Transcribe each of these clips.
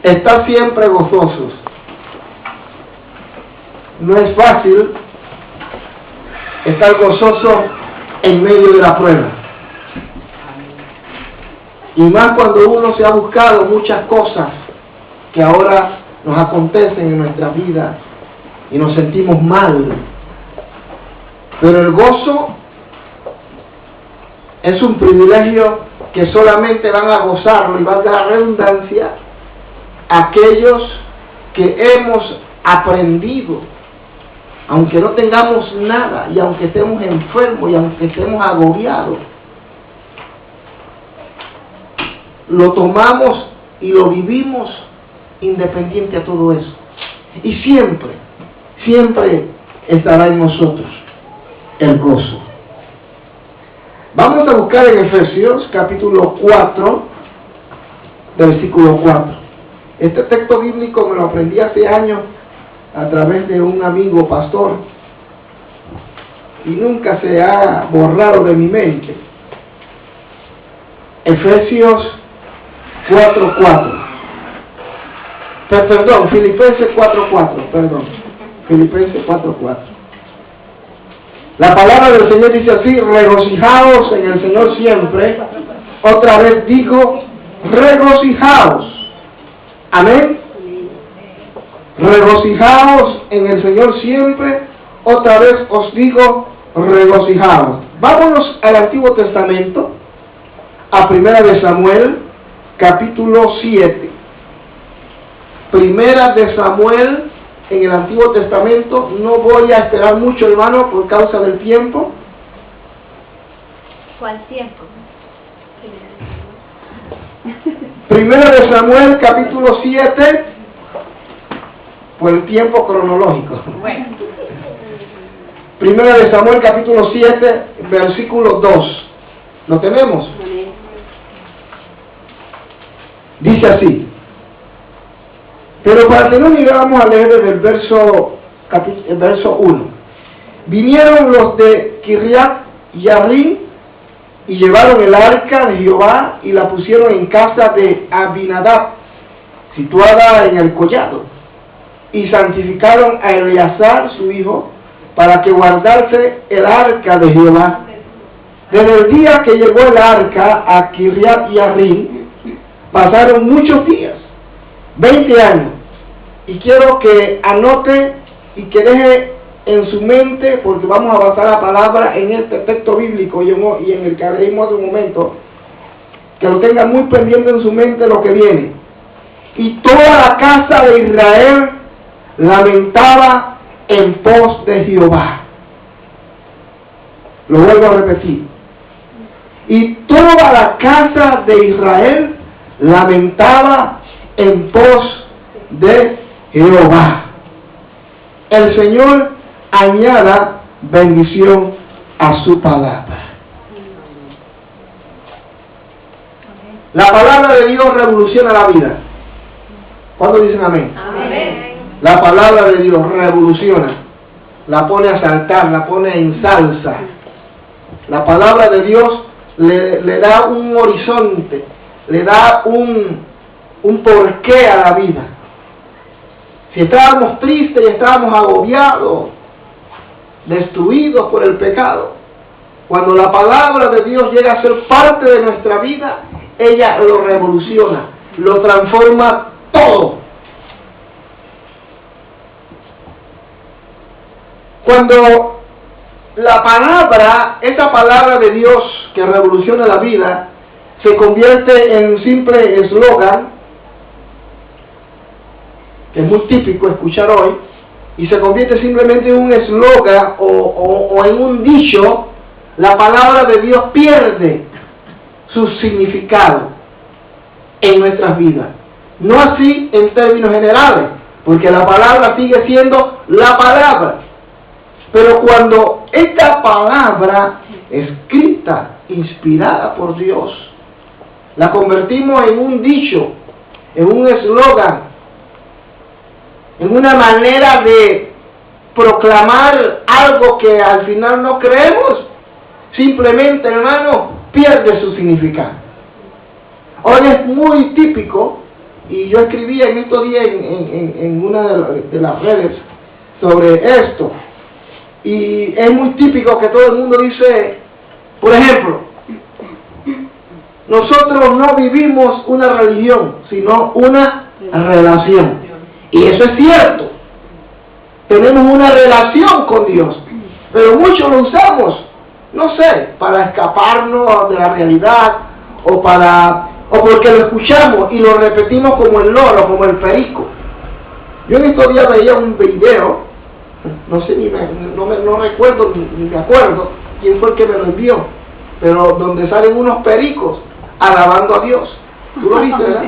estar siempre gozosos. No es fácil estar gozoso en medio de la prueba. Y más cuando uno se ha buscado muchas cosas que ahora nos acontecen en nuestra vida y nos sentimos mal. Pero el gozo es un privilegio que solamente van a gozarlo, y valga la redundancia, aquellos que hemos aprendido, aunque no tengamos nada, y aunque estemos enfermos, y aunque estemos agobiados, lo tomamos y lo vivimos independiente a todo eso. Y siempre, siempre estará en nosotros el gozo. Vamos a buscar en Efesios capítulo 4, versículo 4. Este texto bíblico me lo aprendí hace años a través de un amigo pastor y nunca se ha borrado de mi mente. Efesios 4:4. Perdón, Filipenses 4:4, perdón. Filipenses 4:4. La palabra del Señor dice así: regocijaos en el Señor siempre. Otra vez digo, regocijaos. Amén. Regocijaos en el Señor siempre. Otra vez os digo, regocijaos. Vámonos al Antiguo Testamento, a Primera de Samuel, capítulo 7. Primera de Samuel, en el Antiguo Testamento. No voy a esperar mucho, hermano, por causa del tiempo. ¿Cuál tiempo? Primera de Samuel, capítulo 7, por el tiempo cronológico. Bueno. Primera de Samuel, capítulo 7, versículo 2. ¿Lo tenemos? Dice así. Pero para tener una idea, vamos a leer desde el verso 1. Vinieron los de Kiriat Yarim y llevaron el arca de Jehová y la pusieron en casa de Abinadab, situada en el collado, y santificaron a Eleazar, su hijo, para que guardase el arca de Jehová. Desde el día que llegó el arca a Kiriat Yarim, pasaron muchos días, 20 años. Y quiero que anote y que deje en su mente, porque vamos a basar la palabra en este texto bíblico y en el que leímos hace un momento, que lo tenga muy pendiente en su mente lo que viene. Y toda la casa de Israel lamentaba en pos de Jehová. Lo vuelvo a repetir. Y toda la casa de Israel lamentaba en pos de Jehová. El Señor añada bendición a su palabra. La palabra de Dios revoluciona la vida. ¿Cuándo dicen amén? Amén. La palabra de Dios revoluciona, la pone a saltar, la pone en salsa. La palabra de Dios le da un horizonte, le da un porqué a la vida. Si estábamos tristes y estábamos agobiados, destruidos por el pecado, cuando la palabra de Dios llega a ser parte de nuestra vida, ella lo revoluciona, lo transforma todo. Cuando la palabra, esa palabra de Dios que revoluciona la vida, se convierte en un simple eslogan, que es muy típico escuchar hoy, y se convierte simplemente en un eslogan o en un dicho, la palabra de Dios pierde su significado en nuestras vidas. No así en términos generales, porque la palabra sigue siendo la palabra. Pero cuando esta palabra escrita, inspirada por Dios, la convertimos en un dicho, en un eslogan, en una manera de proclamar algo que al final no creemos, simplemente, hermano, pierde su significado. Hoy es muy típico y yo escribía en estos días en una de las redes sobre esto. Y es muy típico que todo el mundo dice, por ejemplo, nosotros no vivimos una religión, sino una relación. Y eso es cierto. Tenemos una relación con Dios, pero muchos lo usamos, no sé, para escaparnos de la realidad, o porque lo escuchamos y lo repetimos como el loro, como el perico. Yo en estos días veía un video, no sé, no recuerdo ni me acuerdo quién fue el que me lo envió, pero donde salen unos pericos alabando a Dios. ¿Tú lo viste, verdad?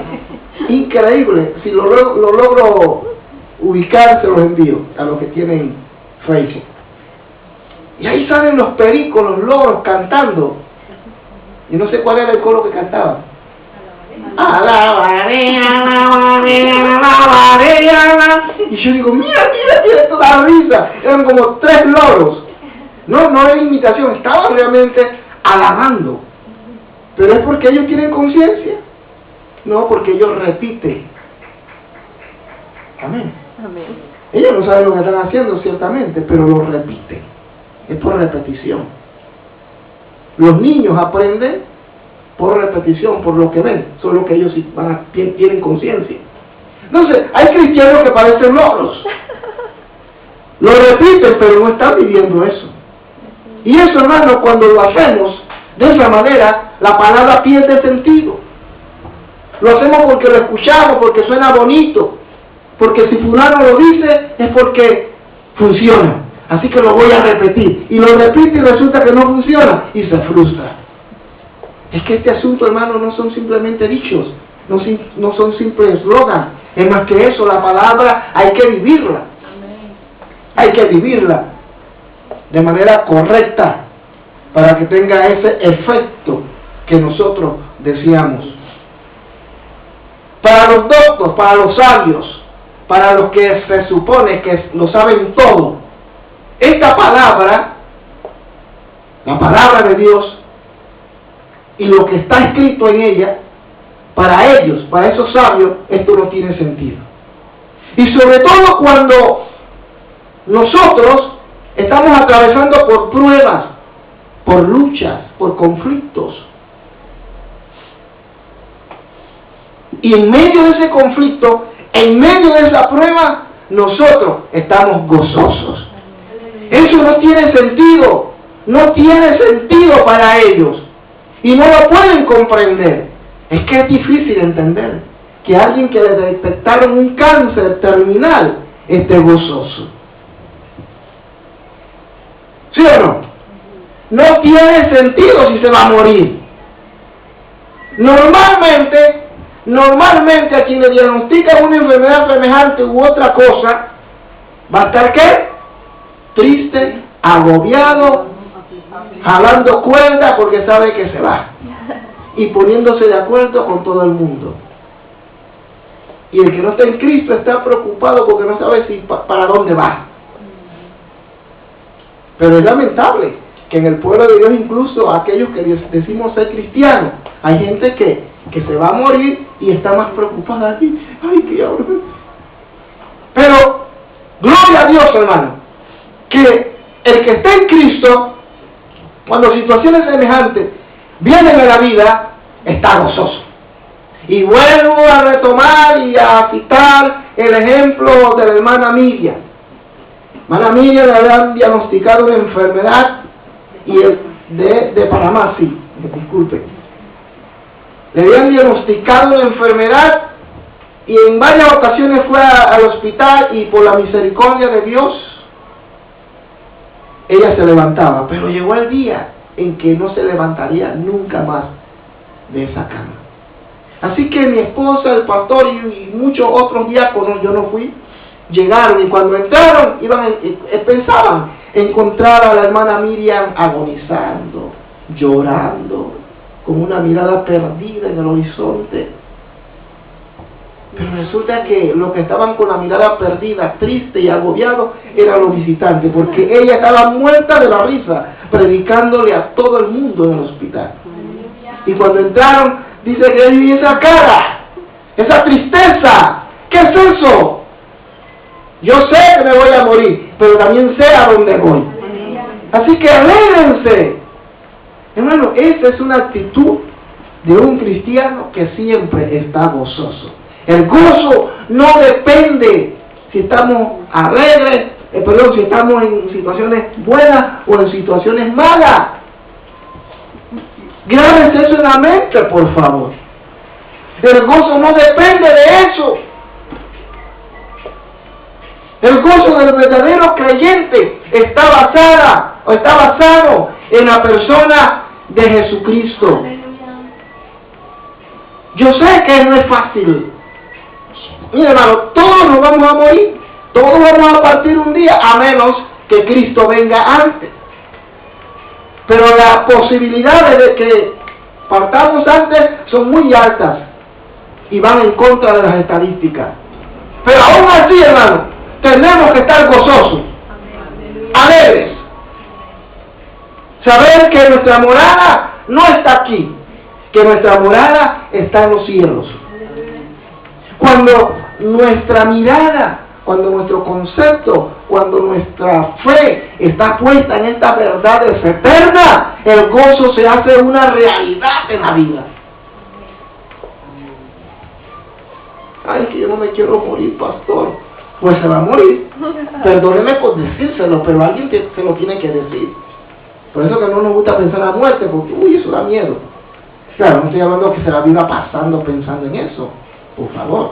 Increíble. Si lo logro ubicar, se los envío a los que tienen Facebook. Y ahí salen los pericos, los loros cantando. Y no sé cuál era el coro que cantaban. Alabaré, alabaré, alabaré, alabaré. Y yo digo, mira, toda risa. Eran como 3 loros. No era imitación, estaban realmente alabando. Pero es porque ellos tienen conciencia. No, porque ellos repiten. Amén. Amén. Ellos no saben lo que están haciendo, ciertamente, pero lo repiten. Es por repetición. Los niños aprenden por repetición, por lo que ven. Solo que ellos tienen conciencia. Entonces, hay cristianos que parecen loros. Lo repiten, pero no están viviendo eso. Y eso, hermano, cuando lo hacemos de esa manera, la palabra pierde sentido. Lo hacemos porque lo escuchamos, porque suena bonito, porque si fulano lo dice es porque funciona. Así que lo voy a repetir. Y lo repite y resulta que no funciona y se frustra. Es que este asunto, hermano, no son simplemente dichos, no son simples eslogan. Es más que eso, la palabra hay que vivirla. Hay que vivirla de manera correcta para que tenga ese efecto que nosotros deseamos. Para los doctos, para los sabios, para los que se supone que lo saben todo, esta palabra, la palabra de Dios y lo que está escrito en ella, para ellos, para esos sabios, esto no tiene sentido. Y sobre todo cuando nosotros estamos atravesando por pruebas, por luchas, por conflictos. Y en medio de ese conflicto, en medio de esa prueba, nosotros estamos gozosos. Eso no tiene sentido. No tiene sentido para ellos. Y no lo pueden comprender. Es que es difícil entender que alguien que le detectaron un cáncer terminal esté gozoso. ¿Sí o no? No tiene sentido si se va a morir. Normalmente a quien le diagnostican una enfermedad semejante u otra cosa, va a estar ¿qué? Triste, agobiado, jalando cuerda porque sabe que se va. Y poniéndose de acuerdo con todo el mundo. Y el que no está en Cristo está preocupado porque no sabe si para dónde va. Pero es lamentable que en el pueblo de Dios, incluso aquellos que decimos ser cristianos, hay gente que se va a morir y está más preocupada aquí. Ay, ¿qué hago? Pero, gloria a Dios, hermano, que el que está en Cristo, cuando situaciones semejantes vienen a la vida, está gozoso. Y vuelvo a retomar y a citar el ejemplo de la hermana Miriam. Hermana Miriam le habían diagnosticado una enfermedad y de Panamá, sí, disculpe. Le habían diagnosticado una enfermedad y en varias ocasiones fue al hospital y por la misericordia de Dios ella se levantaba, pero llegó el día en que no se levantaría nunca más de esa cama. Así que mi esposa, el pastor y muchos otros diáconos, yo no fui, llegaron y cuando entraron pensaban encontrar a la hermana Miriam agonizando, llorando, con una mirada perdida en el horizonte. Pero resulta que los que estaban con la mirada perdida, triste y agobiados, eran los visitantes, porque ella estaba muerta de la risa, predicándole a todo el mundo en el hospital. Y cuando entraron, dice que vi esa cara, esa tristeza. ¿Qué es eso? Yo sé que me voy a morir, pero también sé a dónde voy. Así que alégrense. Hermano, esa es una actitud de un cristiano que siempre está gozoso. El gozo no depende si estamos alegres, si estamos en situaciones buenas o en situaciones malas. Grábense eso en la mente, por favor. El gozo no depende de eso. El gozo del verdadero creyente está basado en la persona de Jesucristo. Yo sé que no es fácil. Mira, hermano, todos nos vamos a morir. Todos vamos a partir un día, a menos que Cristo venga antes. Pero las posibilidades de que partamos antes son muy altas y van en contra de las estadísticas. Pero aún así, hermano, tenemos que estar gozosos, alegres. Saber que nuestra morada no está aquí, que nuestra morada está en los cielos. Cuando nuestra mirada, cuando nuestro concepto, cuando nuestra fe está puesta en estas verdades eternas, el gozo se hace una realidad en la vida. Ay, que yo no me quiero morir, pastor. Pues se va a morir. Perdóneme por decírselo, pero alguien se lo tiene que decir. Por eso que no nos gusta pensar en la muerte, porque eso da miedo. Claro, no estoy hablando que se la viva pasando pensando en eso, por favor.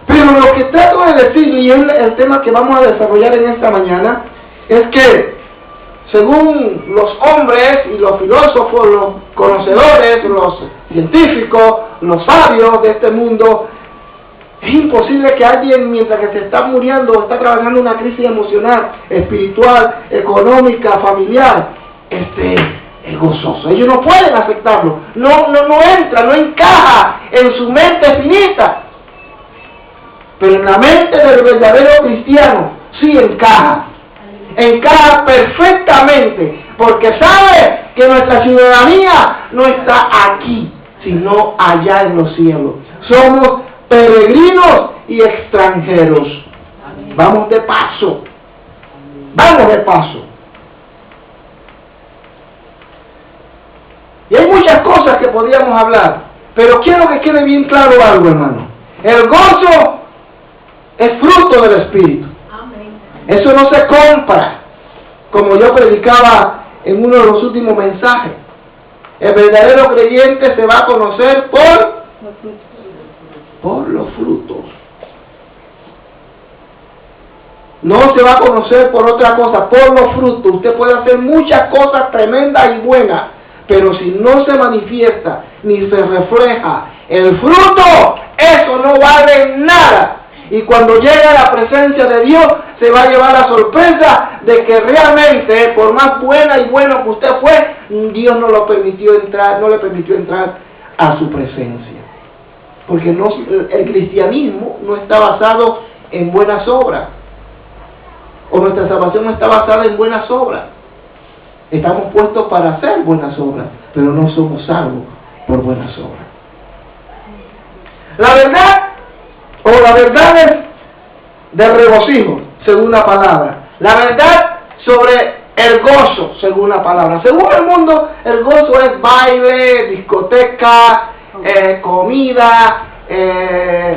Pero lo que trato de decir, y es el tema que vamos a desarrollar en esta mañana, es que según los hombres y los filósofos, los conocedores, los científicos, los sabios de este mundo, es imposible que alguien, mientras que se está muriendo o está trabajando una crisis emocional, espiritual, económica, familiar, esté gozoso. Ellos no pueden aceptarlo. No entra, no encaja en su mente finita. Pero en la mente del verdadero cristiano sí encaja. Encaja perfectamente. Porque sabe que nuestra ciudadanía no está aquí, sino allá en los cielos. Somos peregrinos y extranjeros. Vamos de paso. Vamos de paso. Y hay muchas cosas que podríamos hablar, pero quiero que quede bien claro algo, hermano. El gozo es fruto del Espíritu. Eso no se compra, como yo predicaba en uno de los últimos mensajes. El verdadero creyente se va a conocer por los frutos. No se va a conocer por otra cosa, por los frutos. Usted puede hacer muchas cosas tremendas y buenas, pero si no se manifiesta ni se refleja el fruto, eso no vale nada. Y cuando llegue a la presencia de Dios, se va a llevar la sorpresa de que realmente, por más buena y bueno que usted fue, Dios no le permitió entrar a su presencia. Porque el cristianismo no está basado en buenas obras. O nuestra salvación no está basada en buenas obras. Estamos puestos para hacer buenas obras, pero no somos salvos por buenas obras. La verdad es del regocijo, según la palabra. La verdad sobre el gozo, según la palabra. Según el mundo, el gozo es baile, discoteca, comida,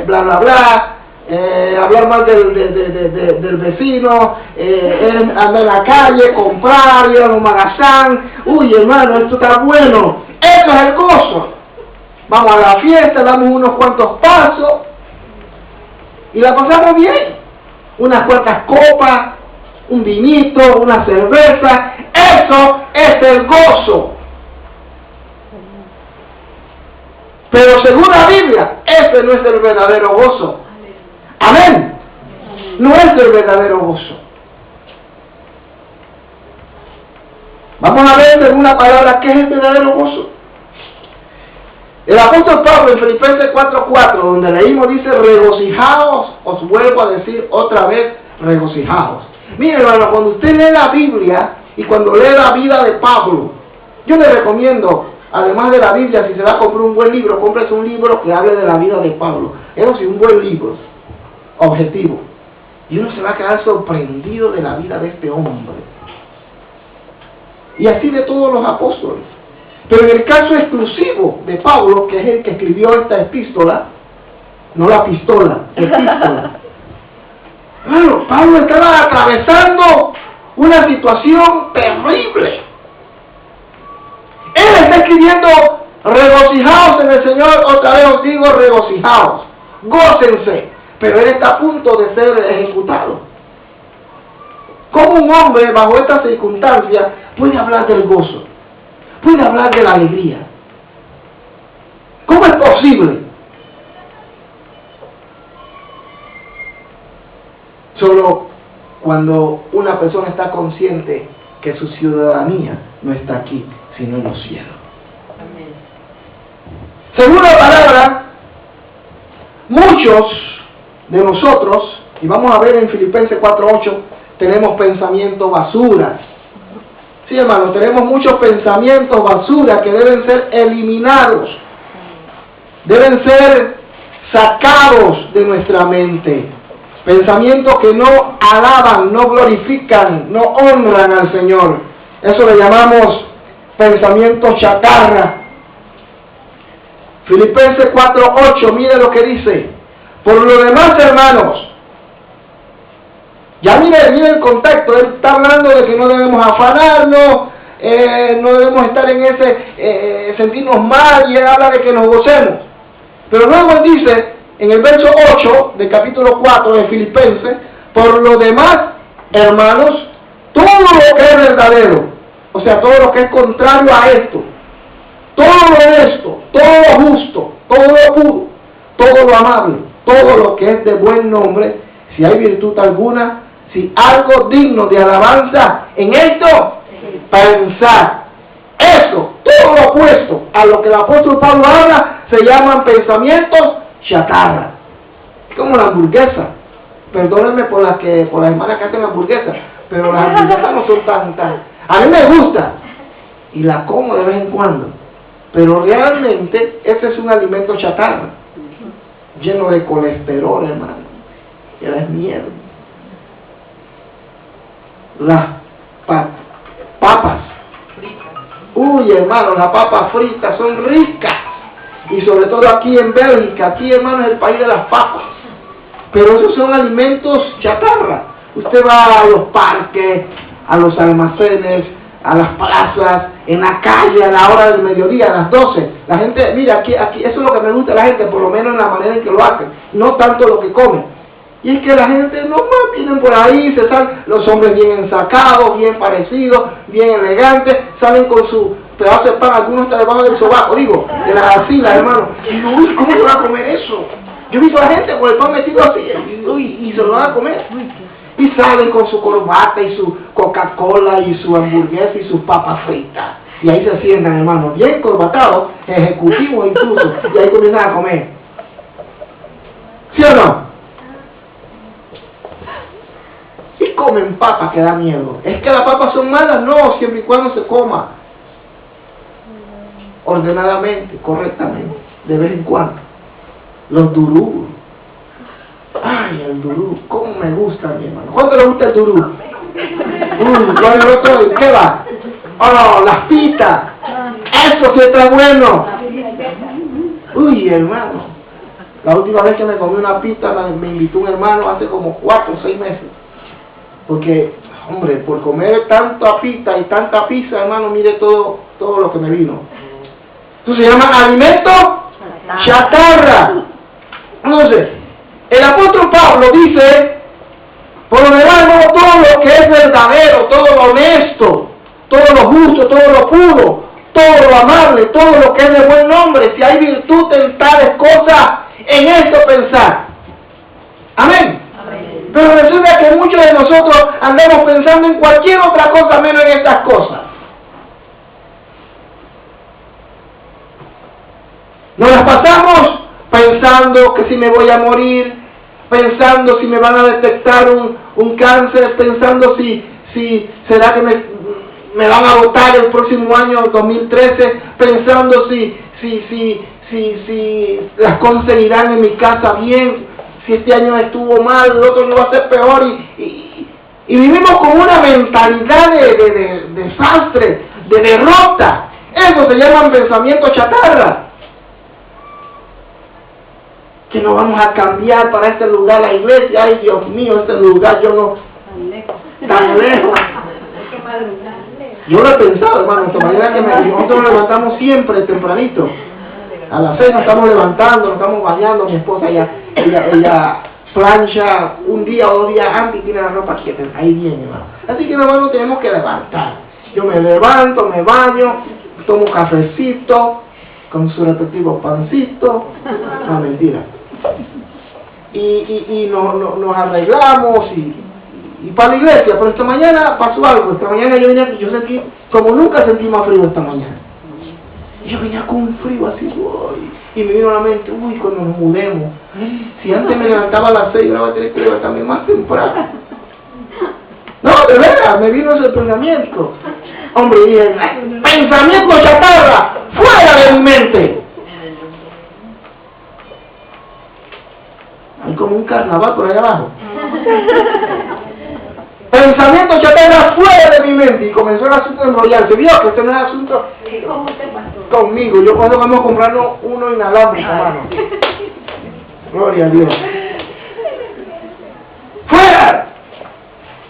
bla bla bla. Hablar más del vecino, andar en la calle, comprar, ir a un magazán. Uy, hermano, esto está bueno. Eso es el gozo. Vamos a la fiesta, damos unos cuantos pasos y la pasamos bien. Unas cuantas copas, un vinito, una cerveza. Eso es el gozo. Pero según la Biblia, ese no es el verdadero gozo. Amén. No es el verdadero gozo. Vamos a ver en una palabra qué es el verdadero gozo. El apóstol Pablo en Filipenses 4:4, donde leímos, dice: regocijaos, os vuelvo a decir otra vez, regocijaos. Mire, hermano, cuando usted lee la Biblia y cuando lee la vida de Pablo, yo le recomiendo además de la Biblia, si se va a comprar un buen libro, cómprese un libro que hable de la vida de Pablo. Eso sí, un buen libro, objetivo. Y uno se va a quedar sorprendido de la vida de este hombre. Y así de todos los apóstoles. Pero en el caso exclusivo de Pablo, que es el que escribió esta epístola, no la pistola, epístola. Bueno, Pablo estaba atravesando una situación terrible. Él está escribiendo: regocijaos en el Señor, otra vez os digo, regocijaos, gócense. Pero él está a punto de ser ejecutado. ¿Cómo un hombre bajo estas circunstancias puede hablar del gozo? Puede hablar de la alegría. ¿Cómo es posible? Solo cuando una persona está consciente que su ciudadanía no está aquí, sino en los cielos. Amén. Según la palabra, muchos de nosotros, y vamos a ver en Filipenses 4:8, tenemos pensamientos basuras. Sí, hermanos, tenemos muchos pensamientos basura que deben ser eliminados. Deben ser sacados de nuestra mente. Pensamientos que no alaban, no glorifican, no honran al Señor. Eso le llamamos pensamientos chatarra. Filipenses 4:8, mire lo que dice. Por lo demás, hermanos, ya mire el contexto. Él está hablando de que no debemos afanarnos, no debemos estar en ese sentirnos mal, y él habla de que nos gocemos. Pero luego él dice, en el verso 8 del capítulo 4 de Filipenses: por lo demás, hermanos, todo lo que es verdadero, o sea, todo lo que es contrario a esto, todo lo honesto, todo lo justo, todo lo puro, todo lo amable, todo lo que es de buen nombre, si hay virtud alguna, si algo digno de alabanza, en esto pensar. Eso, todo lo opuesto a lo que el apóstol Pablo habla, se llaman pensamientos chatarra. Como la hamburguesa. Perdónenme por las hermanas que hacen hamburguesas, pero las hamburguesas no son tan. A mí me gusta y la como de vez en cuando, pero realmente ese es un alimento chatarra, lleno de colesterol, hermano. Que da miedo. Las papas. Uy, hermano, las papas fritas son ricas. Y sobre todo aquí en Bélgica, aquí, hermano, es el país de las papas. Pero esos son alimentos chatarra. Usted va a los parques, a los almacenes, a las plazas, en la calle a la hora del mediodía, a las 12. La gente, mira, aquí, eso es lo que me gusta de la gente, por lo menos en la manera en que lo hacen, no tanto lo que comen. Y es que la gente normal vienen por ahí, se salen, los hombres bien ensacados, bien parecidos, bien elegantes, salen con su pedazo de pan, algunos están debajo del sobaco, digo, de la asila, hermano. Y digo, uy, ¿cómo se va a comer eso? Yo he visto a la gente con el pan metido así, y se lo van a comer. Y salen con su corbata y su Coca-Cola y su hamburguesa y sus papas fritas. Y ahí se sientan, hermano, bien corbatados, ejecutivos incluso, y ahí comienzan a comer. ¿Sí o no? Y comen papas que da miedo. ¿Es que las papas son malas? No, siempre y cuando se coma ordenadamente, correctamente, de vez en cuando. Los durú. Ay, el durú, cómo me gusta, mi hermano. ¿Cuánto le gusta el durú? ¿Cuál es el otro? ¿Qué va? Oh, las pitas. Eso sí está bueno. Uy, hermano. La última vez que me comí una pita me invitó un hermano hace como 4 o 6 meses. Porque, hombre, por comer tanta pita y tanta pizza, hermano, mire todo lo que me vino. Eso se llama alimento chatarra. Entonces, el apóstol Pablo dice, por lo demás, hermano, todo lo que es verdadero, todo lo honesto, todo lo justo, todo lo puro, todo lo amable, todo lo que es de buen nombre, si hay virtud en tales cosas, en esto pensar. Amén. Pero resulta que muchos de nosotros andamos pensando en cualquier otra cosa menos en estas cosas. Nos las pasamos pensando que si me voy a morir, pensando si me van a detectar un cáncer, pensando si será que me van a votar el próximo año 2013 pensando si las cosas se irán en mi casa bien, si este año estuvo mal, el otro año va a ser peor, y vivimos con una mentalidad de desastre, de derrota. Eso se llaman pensamientos chatarra. Que no vamos a cambiar para este lugar, la iglesia, ay Dios mío, este lugar yo no... Tan lejos. Yo lo he pensado, hermano, esta mañana que nosotros nos levantamos siempre tempranito. A las 6 nos estamos levantando, nos estamos bañando, mi esposa ella plancha un día o 2 días antes y tiene la ropa quieta, ahí viene, hermano. Así que hermano, tenemos que levantar. Yo me levanto, me baño, tomo cafecito, con su respectivo pancito, no, mentira. Y nos arreglamos y para la iglesia, pero esta mañana pasó algo. Esta mañana yo vine aquí, yo sentí, como nunca sentí más frío esta mañana. Y yo venía con un frío así, uy, y me vino a la mente, uy, cuando nos mudemos, si antes me levantaba a las 6, ahora voy a tener que levantarme más temprano. No, de veras, me vino ese pensamiento. Hombre, dije, pensamiento chatarra, fuera de mi mente. Hay como un carnaval por allá abajo. Pensamiento chatarra fuera de mi mente. Y comenzó el asunto de enrollarse. Vio que este no es asunto conmigo. Yo cuando vamos a comprarnos uno inalámbrico, hermano. Gloria a Dios. ¡Fuera!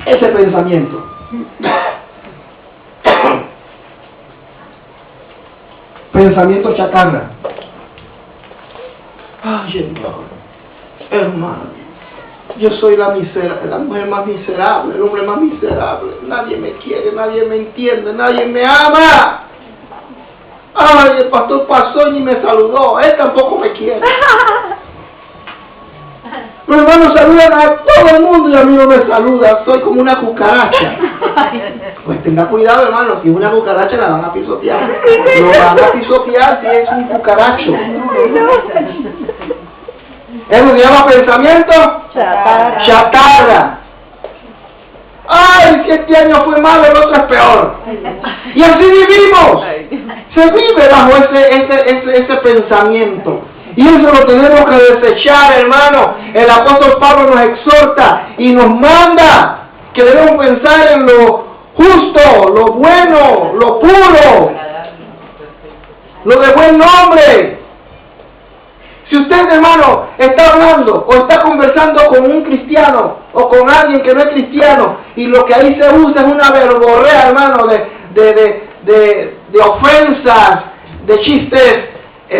Ese pensamiento. Pensamiento chatarra. Ay, hermano. Yo soy la mujer más miserable, el hombre más miserable. Nadie me quiere, nadie me entiende, nadie me ama. Ay, el pastor pasó y ni me saludó. Él tampoco me quiere. Los hermanos saludan a todo el mundo y a mí no me saluda. Soy como una cucaracha. Pues tenga cuidado, hermano. Si es una cucaracha la van a pisotear. Lo van a pisotear si es un cucaracho. Eso se llama pensamiento chatarra. Ay, si este año fue malo, el otro es peor. Y así vivimos. Se vive bajo ese pensamiento. Y eso lo tenemos que desechar, hermano. El apóstol Pablo nos exhorta y nos manda que debemos pensar en lo justo, lo bueno, lo puro, lo de buen nombre. Si usted, hermano, está hablando o está conversando con un cristiano o con alguien que no es cristiano y lo que ahí se usa es una verborrea, hermano, de ofensas, de chistes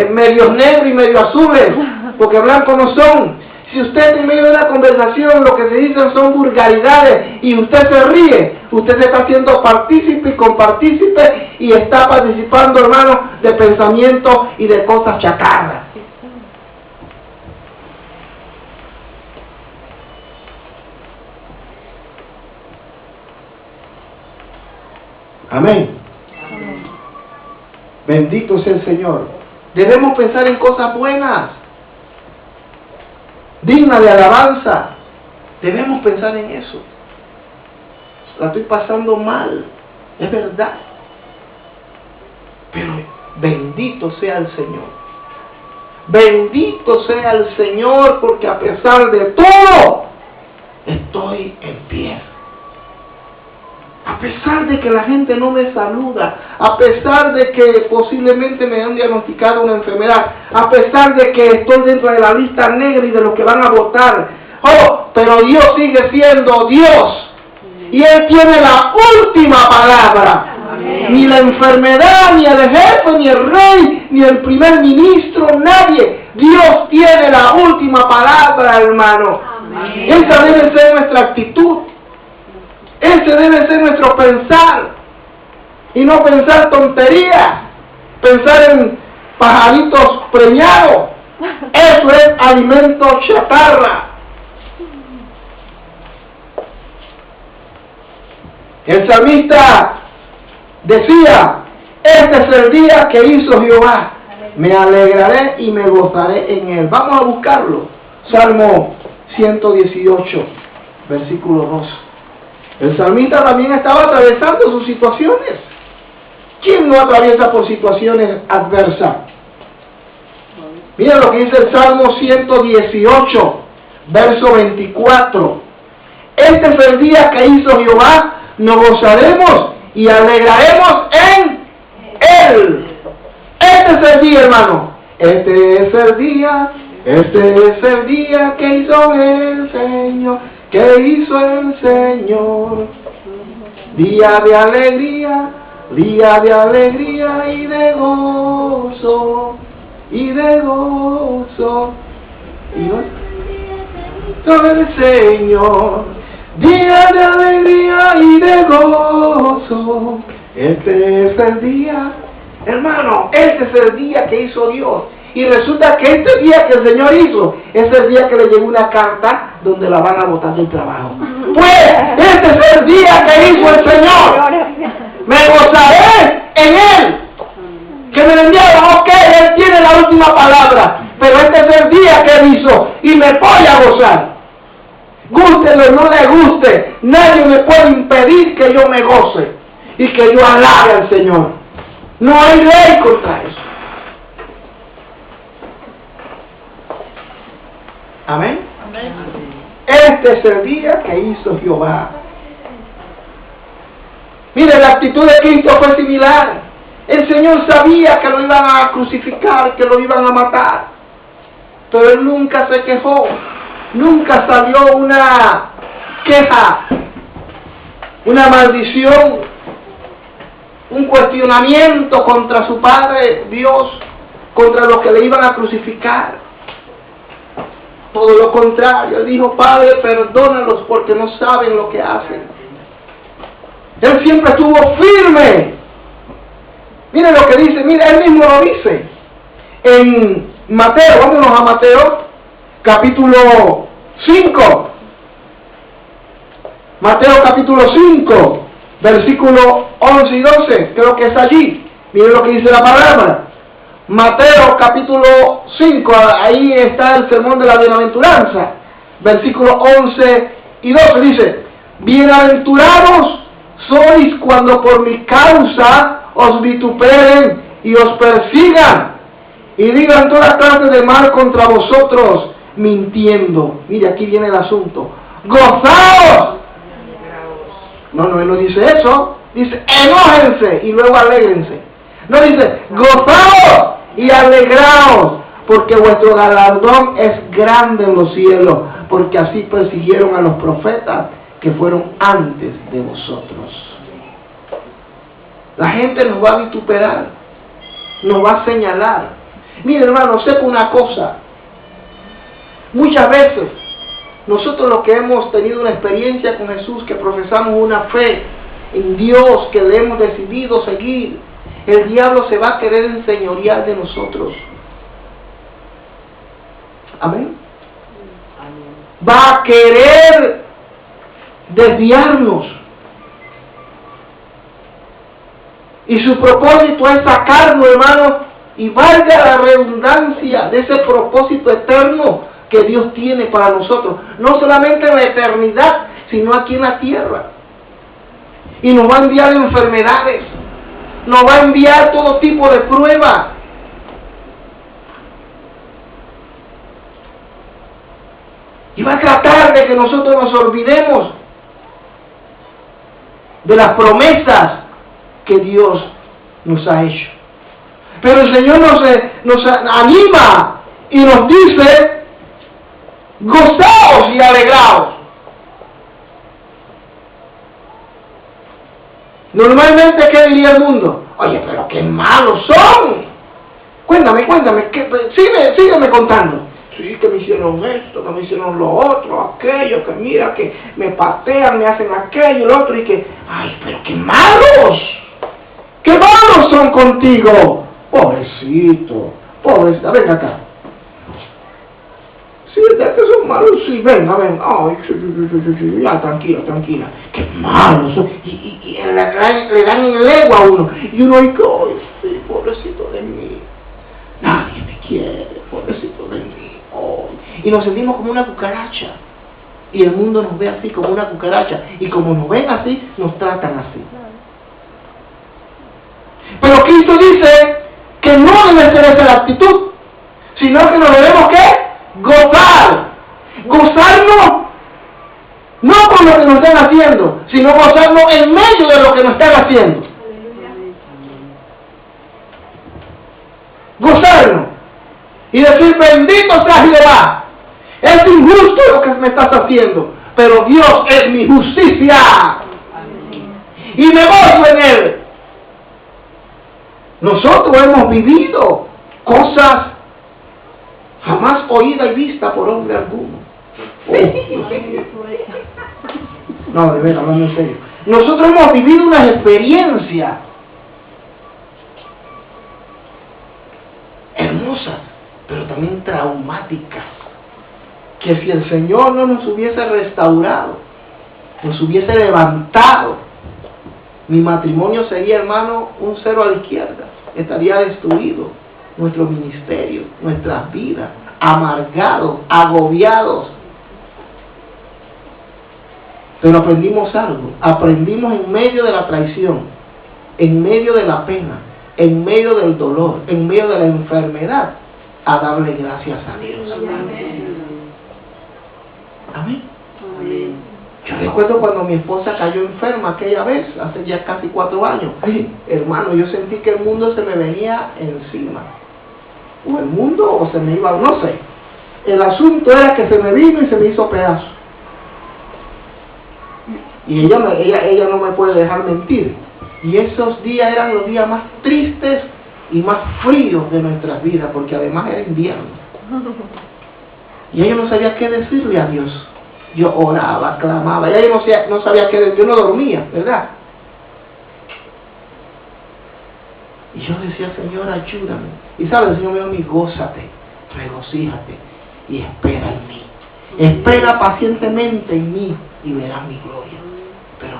medios negros y medio azules, porque blancos no son. Si usted en medio de una conversación lo que se dicen son vulgaridades y usted se ríe, usted se está haciendo partícipe y compartícipe y está participando, hermano, de pensamientos y de cosas chatarras. Amén. Bendito sea el Señor. Debemos pensar en cosas buenas, dignas de alabanza. Debemos pensar en eso. La estoy pasando mal, es verdad. Pero bendito sea el Señor. Bendito sea el Señor, porque a pesar de todo, estoy en pie. A pesar de que la gente no me saluda, a pesar de que posiblemente me han diagnosticado una enfermedad, a pesar de que estoy dentro de la lista negra y de los que van a votar, pero Dios sigue siendo Dios y Él tiene la última palabra. Amén. Ni la enfermedad, ni el jefe, ni el rey, ni el primer ministro, nadie. Dios tiene la última palabra, hermano. Amén. Esa debe ser nuestra actitud. Ese debe ser nuestro pensar. Y no pensar tonterías. Pensar en pajaritos preñados. Eso es alimento chatarra. El salmista decía: este es el día que hizo Jehová. Me alegraré y me gozaré en él. Vamos a buscarlo. Salmo 118, versículo 2. El salmista también estaba atravesando sus situaciones. ¿Quién no atraviesa por situaciones adversas? Mira lo que dice el Salmo 118, verso 24. Este es el día que hizo Jehová, nos gozaremos y alegraremos en Él. Este es el día, hermano. Este es el día que hizo el Señor, Día de alegría y de gozo, Y no todo el Señor, día de alegría y de gozo. Este es el día, hermano, este es el día que hizo Dios. Y resulta que este día que el Señor hizo, es el día que le llegó una carta donde la van a botar del trabajo. Pues, este es el día que hizo el Señor. Me gozaré en Él. Que me enviaron, ok, Él tiene la última palabra. Pero este es el día que Él hizo y me voy a gozar. Gústele o no le guste, nadie me puede impedir que yo me goce y que yo alabe al Señor. No hay ley contra eso. Amén. Amén. Este es el día que hizo Jehová. Mire, la actitud de Cristo fue similar. El Señor sabía que lo iban a crucificar, que lo iban a matar. Pero Él nunca se quejó. Nunca salió una queja, una maldición, un cuestionamiento contra su Padre Dios, contra los que le iban a crucificar. Todo lo contrario, Él dijo: Padre, perdónalos porque no saben lo que hacen. Él siempre estuvo firme. Mire lo que dice, mire, Él mismo lo dice. En Mateo, vámonos a Mateo, capítulo 5. Mateo capítulo 5, versículo 11 y 12, creo que es allí. Mire lo que dice la palabra. Mateo capítulo 5, ahí está el sermón de la bienaventuranza, versículo 11 y 12, dice: bienaventurados sois cuando por mi causa os vituperen y os persigan y digan toda clase de mal contra vosotros, mintiendo. Mire, aquí viene el asunto. ¡Gozaos! No, Él no dice eso. Dice: enójense y luego alégrense. No, dice: gozaos y alegraos, porque vuestro galardón es grande en los cielos, porque así persiguieron a los profetas que fueron antes de vosotros. La gente nos va a vituperar, nos va a señalar. Mire, hermano, sepa una cosa. Muchas veces, nosotros los que hemos tenido una experiencia con Jesús, que profesamos una fe en Dios, que le hemos decidido seguir, el diablo se va a querer enseñorear de nosotros. Amén. Va a querer desviarnos. Y su propósito es sacarnos, hermano, y valga la redundancia de ese propósito eterno que Dios tiene para nosotros. No solamente en la eternidad, sino aquí en la tierra. Y nos va a enviar enfermedades. Nos va a enviar todo tipo de pruebas. Y va a tratar de que nosotros nos olvidemos de las promesas que Dios nos ha hecho. Pero el Señor nos anima y nos dice: gozaos y alegraos. Normalmente, ¿qué diría el mundo? Oye, pero qué malos son. Cuéntame, sígueme contando. Sí, que me hicieron esto, que me hicieron lo otro, aquello, que mira, que me patean, me hacen aquello, lo otro, y que, ay, pero qué malos. ¡Qué malos son contigo! Pobrecito, pobrecita, ven acá. Sí, ¿verdad que son malos? Sí, venga. Ay, sí, ya, tranquila. ¡Qué malos son! Y le dan en lengua a uno. Y uno dice: ay, sí, pobrecito de mí. Nadie me quiere, pobrecito de mí. Oh. Y nos sentimos como una cucaracha. Y el mundo nos ve así como una cucaracha. Y como nos ven así, nos tratan así. Pero Cristo dice que no debe ser esa la actitud, sino que nos debemos ¿qué? Gozar. Gozarnos no por lo que nos están haciendo, sino gozarnos en medio de lo que nos están haciendo. Gozarnos y decir: bendito seas Jehová, es injusto lo que me estás haciendo, pero Dios es mi justicia y me gozo en Él. Nosotros hemos vivido cosas jamás oídas y vistas por hombre alguno. No, de verdad, hablando en serio. Nosotros hemos vivido unas experiencias hermosas, pero también traumáticas, que si el Señor no nos hubiese restaurado, nos hubiese levantado, mi matrimonio sería, hermano, un cero a la izquierda. Estaría destruido nuestro ministerio, nuestras vidas, amargados, agobiados. Pero aprendimos algo. Aprendimos en medio de la traición, en medio de la pena, en medio del dolor, en medio de la enfermedad, a darle gracias a Dios. Amén. Amén. Yo recuerdo cuando mi esposa cayó enferma aquella vez, hace ya casi 4 años. Ay, hermano, yo sentí que el mundo se me venía encima. O el mundo o se me iba, no sé. El asunto era que se me vino y se me hizo pedazo. Y ella no me puede dejar mentir. Y esos días eran los días más tristes y más fríos de nuestras vidas, porque además era invierno. Y ella no sabía qué decirle a Dios. Yo oraba, clamaba, ella no sabía qué decir, yo no dormía, ¿verdad? Y yo decía: Señor, ayúdame. Y sabes, el Señor me dijo: gózate, regocíjate y espera en mí. Espera pacientemente en mí y verás mi gloria. Pero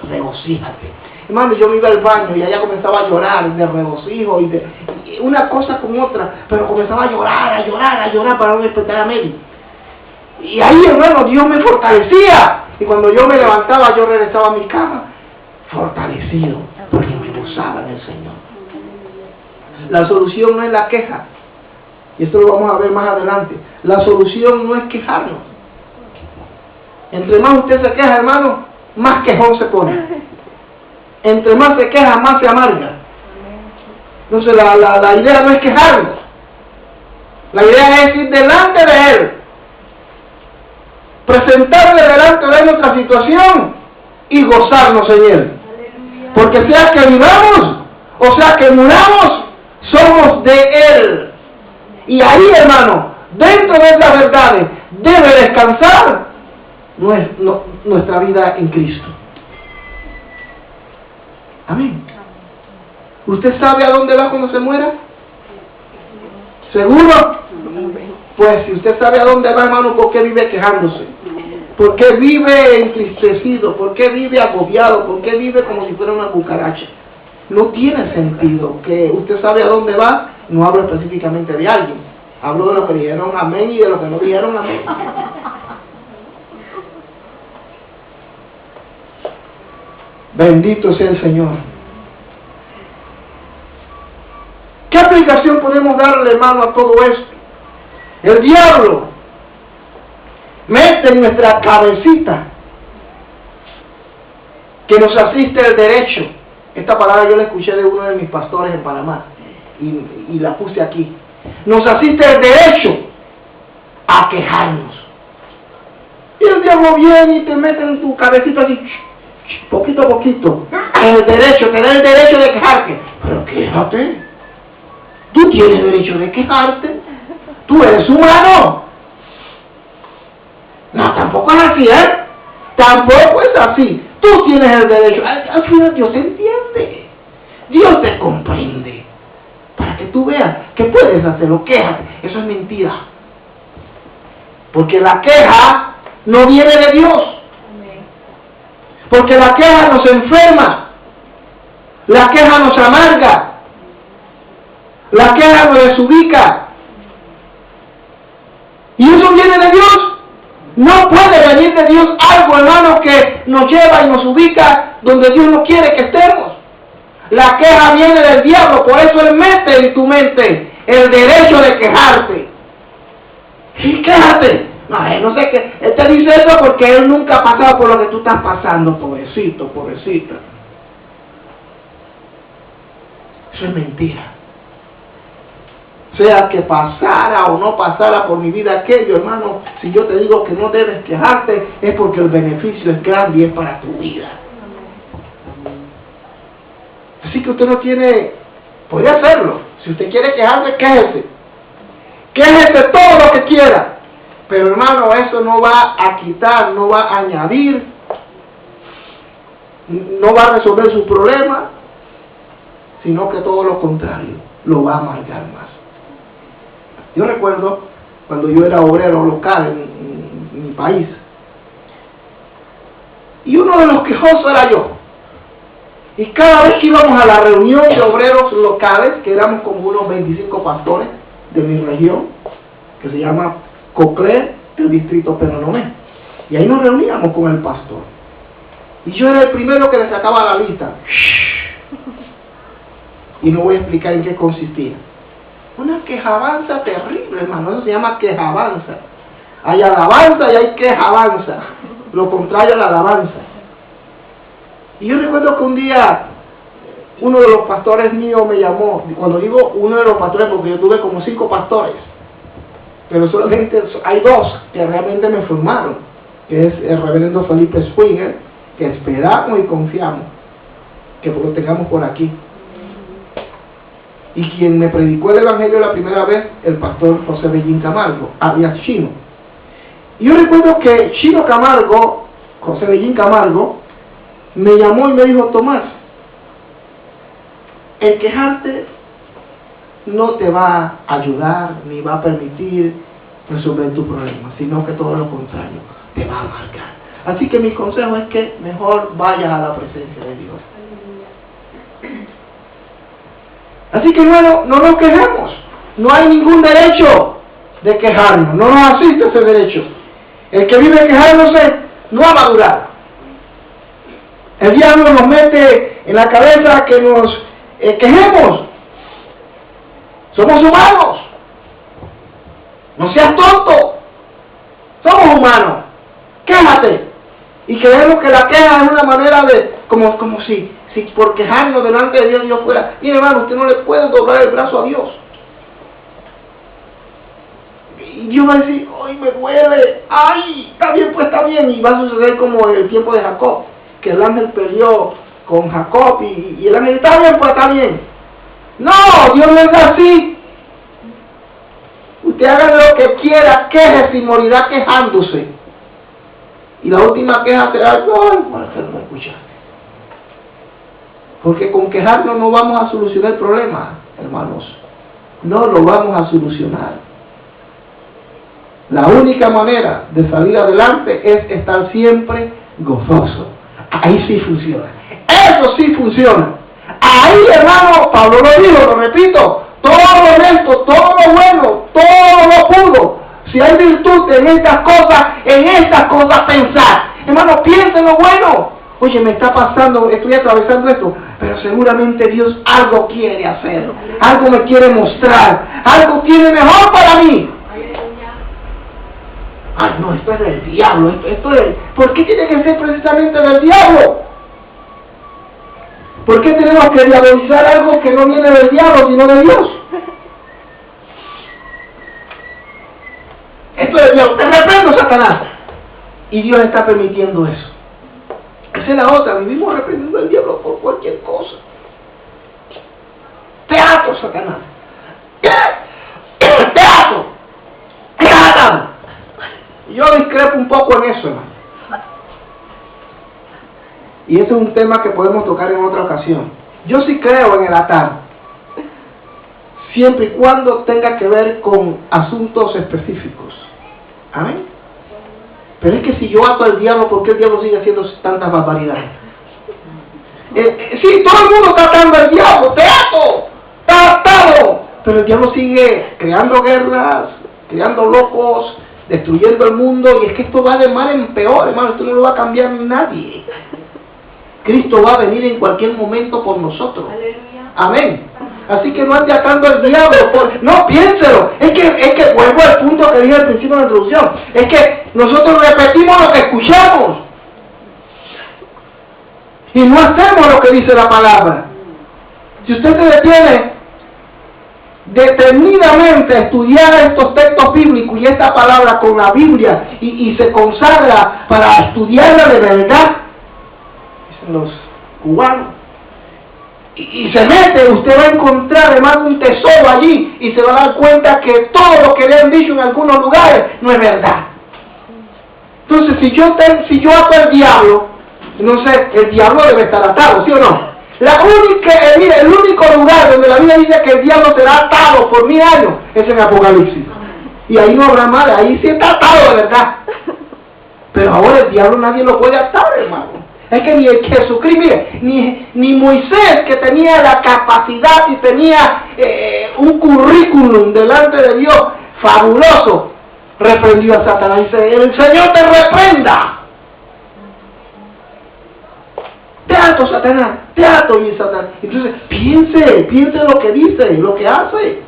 regocíjate. Hermano, yo me iba al baño y ella comenzaba a llorar de regocijo y una cosa con otra, pero comenzaba a llorar para no despertar a Mary. Y ahí, hermano, Dios me fortalecía. Y cuando yo me levantaba, yo regresaba a mi cama fortalecido, porque me gozaba en el Señor. La solución no es la queja. Y esto lo vamos a ver más adelante. La solución no es quejarnos. Entre más usted se queja, hermano, más quejón se pone. Entre más se queja, más se amarga. Entonces la idea no es quejarnos. La idea es ir delante de Él, presentarle delante de Él nuestra situación y gozarnos en Él. Porque sea que vivamos o sea que muramos, somos de Él. Y ahí, hermano, dentro de estas verdades debe descansar nuestra vida en Cristo. Amén. ¿Usted sabe a dónde va cuando se muera? ¿Seguro? Pues si usted sabe a dónde va, hermano, ¿por qué vive quejándose? ¿Por qué vive entristecido? ¿Por qué vive agobiado? ¿Por qué vive como si fuera una cucaracha? No tiene sentido. Que usted sabe a dónde va. No hablo específicamente de alguien. Hablo de los que dijeron amén y de los que no dijeron amén. Bendito sea el Señor. ¿Qué aplicación podemos darle, hermano, a todo esto? El diablo mete en nuestra cabecita que nos asiste el derecho. Esta palabra yo la escuché de uno de mis pastores en Panamá y la puse aquí. Nos asiste el derecho a quejarnos. Y el diablo viene y te mete en tu cabecita así, poquito a poquito, el derecho, te da el derecho de quejarte. Pero quéjate. Tú tienes derecho de quejarte. Tú eres humano. No, tampoco es así, ¿eh? Tampoco es así. Tú tienes el derecho. Al final Dios entiende. Dios te comprende. Para que tú veas que puedes hacerlo. Quéjate. Eso es mentira. Porque la queja no viene de Dios. Porque la queja nos enferma. La queja nos amarga. La queja nos desubica. ¿Y eso viene de Dios? No puede venir de Dios algo, hermano, que nos lleva y nos ubica donde Dios no quiere que estemos. La queja viene del diablo, por eso Él mete en tu mente el derecho de quejarte. Y quéjate. No sé qué. Él te dice eso porque Él nunca ha pasado por lo que tú estás pasando, pobrecito, pobrecita. Eso es mentira. Sea que pasara o no pasara por mi vida aquello, hermano, si yo te digo que no debes quejarte, es porque el beneficio es grande y es para tu vida. Así que usted no tiene, puede hacerlo. Si usted quiere quejarse, quéjese. Quéjese todo lo que quiera. Pero hermano, eso no va a quitar, no va a añadir, no va a resolver su problema, sino que todo lo contrario, lo va a amargar más. Yo recuerdo cuando yo era obrero local en mi país, y uno de los quejosos era yo. Y cada vez que íbamos a la reunión de obreros locales, que éramos como unos 25 pastores de mi región, que se llama Coclé, del distrito Penonomé, y ahí nos reuníamos con el pastor. Y yo era el primero que le sacaba la lista. Y no voy a explicar en qué consistía. Una quejabanza terrible, hermano. Eso se llama quejabanza. Hay alabanza y hay quejabanza. Lo contrario a la alabanza. Y yo recuerdo que un día uno de los pastores míos me llamó. Cuando digo uno de los pastores, porque yo tuve como 5 pastores, pero solamente hay 2 que realmente me formaron, que es el reverendo Felipe Springer, que esperamos y confiamos que lo tengamos por aquí, y quien me predicó el evangelio la primera vez, el pastor José Bellín Camargo, alias Chino. Y yo recuerdo que Chino Camargo, José Bellín Camargo, me llamó y me dijo: Tomás, el quejarte no te va a ayudar ni va a permitir resolver tu problema, sino que todo lo contrario, te va a amargar. Así que mi consejo es que mejor vayas a la presencia de Dios. Así que bueno, no nos quejemos. No hay ningún derecho de quejarnos. No nos asiste ese derecho. El que vive quejándose no va a madurar. El diablo nos mete en la cabeza que nos quejemos. Somos humanos. No seas tonto. Somos humanos. Quéjate. Y creemos que la queja es una manera de, como si por quejarnos delante de Dios, Dios fuera. Mire, hermano, usted no le puede doblar el brazo a Dios. Y Dios va a decir: ¡ay, me duele! ¡Ay! Está bien, pues está bien. Y va a suceder como en el tiempo de Jacob, que el ángel peleó con Jacob y el ángel: está bien, pues está bien. No, Dios no es así. Usted haga lo que quiera, quéjese y morirá quejándose. Y la última queja será: ¡ay, bueno, no me escuchaste! Porque con quejarnos no vamos a solucionar el problema, hermanos. No lo vamos a solucionar. La única manera de salir adelante es estar siempre gozoso. Ahí sí funciona. Eso sí funciona. Ahí, hermano, Pablo lo dijo, lo repito: todo lo honesto, todo lo bueno, todo lo puro. Si hay virtud en estas cosas pensar. Hermano, piensa en lo bueno. Oye, me está pasando, estoy atravesando esto, pero seguramente Dios algo quiere hacer, algo me quiere mostrar, algo tiene mejor para mí. Ay, no, esto es del diablo, esto es... ¿Por qué tiene que ser precisamente del diablo? ¿Por qué tenemos que diabolizar algo que no viene del diablo, sino de Dios? Esto es del diablo. Te reprendo, Satanás. Y Dios está permitiendo eso. Esa es la otra. Vivimos reprendiendo al diablo por cualquier cosa. Te ato, Satanás. Te ato. Te ato. Yo discrepo un poco en eso, hermano. Y ese es un tema que podemos tocar en otra ocasión. Yo sí creo en el atar, siempre y cuando tenga que ver con asuntos específicos. Amén. Pero es que si yo ato al diablo, ¿por qué el diablo sigue haciendo tantas barbaridades? Sí, todo el mundo está atando al diablo. ¡Te ato! ¡Está atado! Pero el diablo sigue creando guerras, creando locos, destruyendo el mundo, y es que esto va de mal en peor, hermano, esto no lo va a cambiar nadie. Cristo va a venir en cualquier momento por nosotros. Aleluya. Amén. Así que no ande atando al diablo. No, piénselo. Es que vuelvo al punto que dije al principio de la introducción. Es que nosotros repetimos lo que escuchamos. Y no hacemos lo que dice la palabra. Si usted se detiene detenidamente a estudiar estos textos bíblicos y esta palabra con la Biblia y se consagra para estudiarla de verdad, dicen los cubanos, y se mete, usted va a encontrar hermano un tesoro allí y se va a dar cuenta que todo lo que le han dicho en algunos lugares no es verdad. Entonces si yo ato al diablo, no sé, el diablo debe estar atado, ¿sí o no? El único lugar donde la Biblia dice que el diablo será atado por 1000 años es en Apocalipsis. Y ahí no habrá mal, ahí sí está atado de verdad. Pero ahora el diablo nadie lo puede atar, hermano. Es que ni el Jesucristo, mire, ni Moisés, que tenía la capacidad y tenía un currículum delante de Dios fabuloso, reprendió a Satanás. Dice, el Señor te reprenda. Te ato, Satanás, te ato, y Satanás. Entonces, piense lo que dice, lo que hace.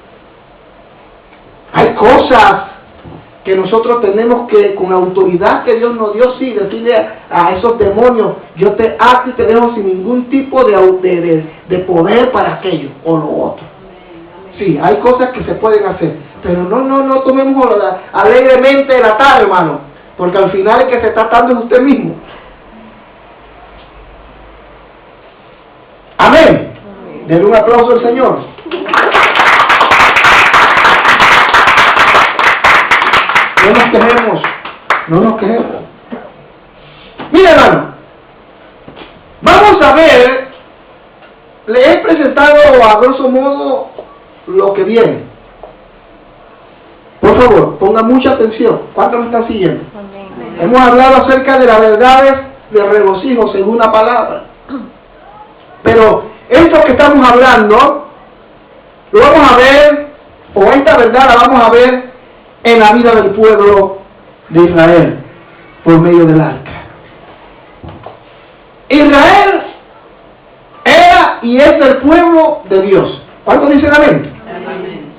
Hay cosas que nosotros tenemos que, con la autoridad que Dios nos dio, sí, decirle a esos demonios, yo te ato y te dejo sin ningún tipo de poder para aquello o lo otro. Sí, hay cosas que se pueden hacer, pero no tomemos alegremente el atar, hermano, porque al final el que se está atando es usted mismo. Amén. Denle un aplauso al Señor. No nos quejemos. Mira, hermano, vamos a ver, le he presentado a grosso modo lo que viene. Por favor, ponga mucha atención. ¿Cuántos me están siguiendo? Amén. Hemos hablado acerca de las verdades de regocijo según la palabra. Pero esto que estamos hablando, lo vamos a ver, o esta verdad la vamos a ver en la vida del pueblo de Israel, por medio del arca. Israel era y es el pueblo de Dios. ¿Cuántos dicen amén? Amén.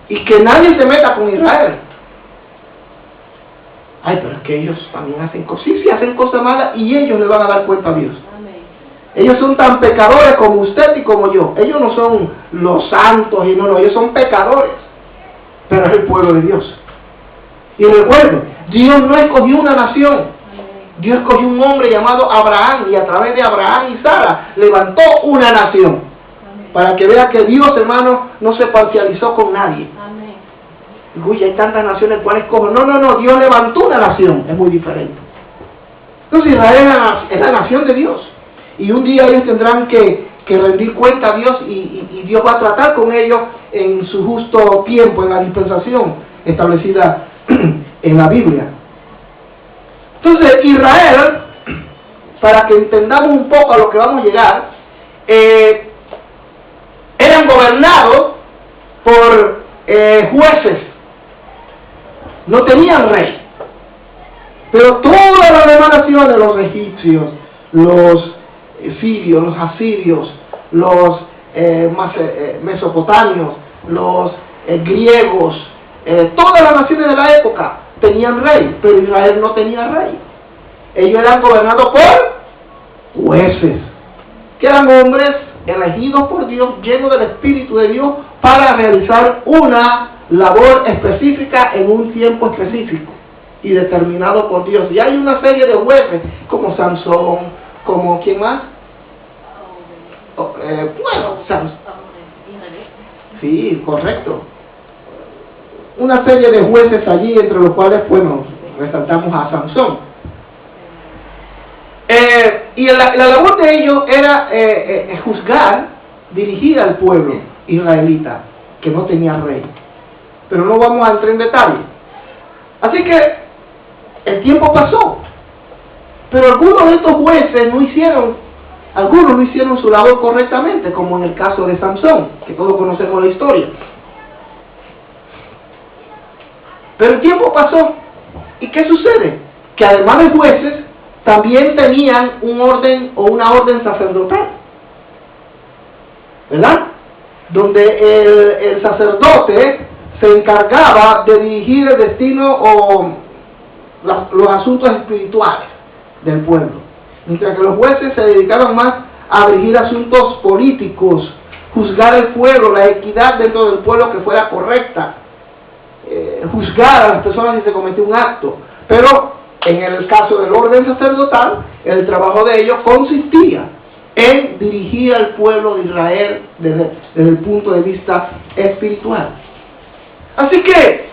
Y que nadie se meta con Israel. Ay, pero es que ellos también hacen cosas, sí hacen cosas malas y ellos le van a dar cuenta a Dios. Ellos son tan pecadores como usted y como yo. Ellos no son los santos y no, ellos son pecadores. Pero es el pueblo de Dios. Y recuerden, Dios no escogió una nación. Dios escogió un hombre llamado Abraham, y a través de Abraham y Sara levantó una nación. Para que vea que Dios, hermano, no se parcializó con nadie. Uy, hay tantas naciones cuales escojo. No, Dios levantó una nación. Es muy diferente. Entonces Israel es la nación de Dios. Y un día ellos tendrán que rendir cuenta a Dios y Dios va a tratar con ellos en su justo tiempo, en la dispensación establecida en la Biblia. Entonces Israel, para que entendamos un poco a lo que vamos a llegar, eran gobernados por jueces, no tenían rey. Pero todas las demás naciones, los egipcios, los sirios, los asirios, los mesopotamios, los griegos, todas las naciones de la época tenían rey, pero Israel no tenía rey. Ellos eran gobernados por jueces, que eran hombres elegidos por Dios, llenos del Espíritu de Dios, para realizar una labor específica en un tiempo específico y determinado por Dios. Y hay una serie de jueces, como Sansón, como ¿quién más? Sansón. Sí, correcto. Una serie de jueces allí, entre los cuales, bueno, resaltamos a Sansón. Y la labor de ellos era juzgar, dirigir al pueblo israelita, que no tenía rey. Pero no vamos a entrar en detalle. Así que el tiempo pasó, pero algunos de estos jueces no hicieron su labor correctamente, como en el caso de Sansón, que todos conocemos la historia. Pero el tiempo pasó. ¿Y qué sucede? Que además de jueces, también tenían un orden o una orden sacerdotal, ¿verdad? Donde el sacerdote se encargaba de dirigir el destino o los asuntos espirituales del pueblo, mientras que los jueces se dedicaban más a dirigir asuntos políticos, juzgar el pueblo, la equidad dentro del pueblo que fuera correcta, juzgar a las personas si se cometió un acto. Pero en el caso del orden sacerdotal, el trabajo de ellos consistía en dirigir al pueblo de Israel desde el punto de vista espiritual. Así que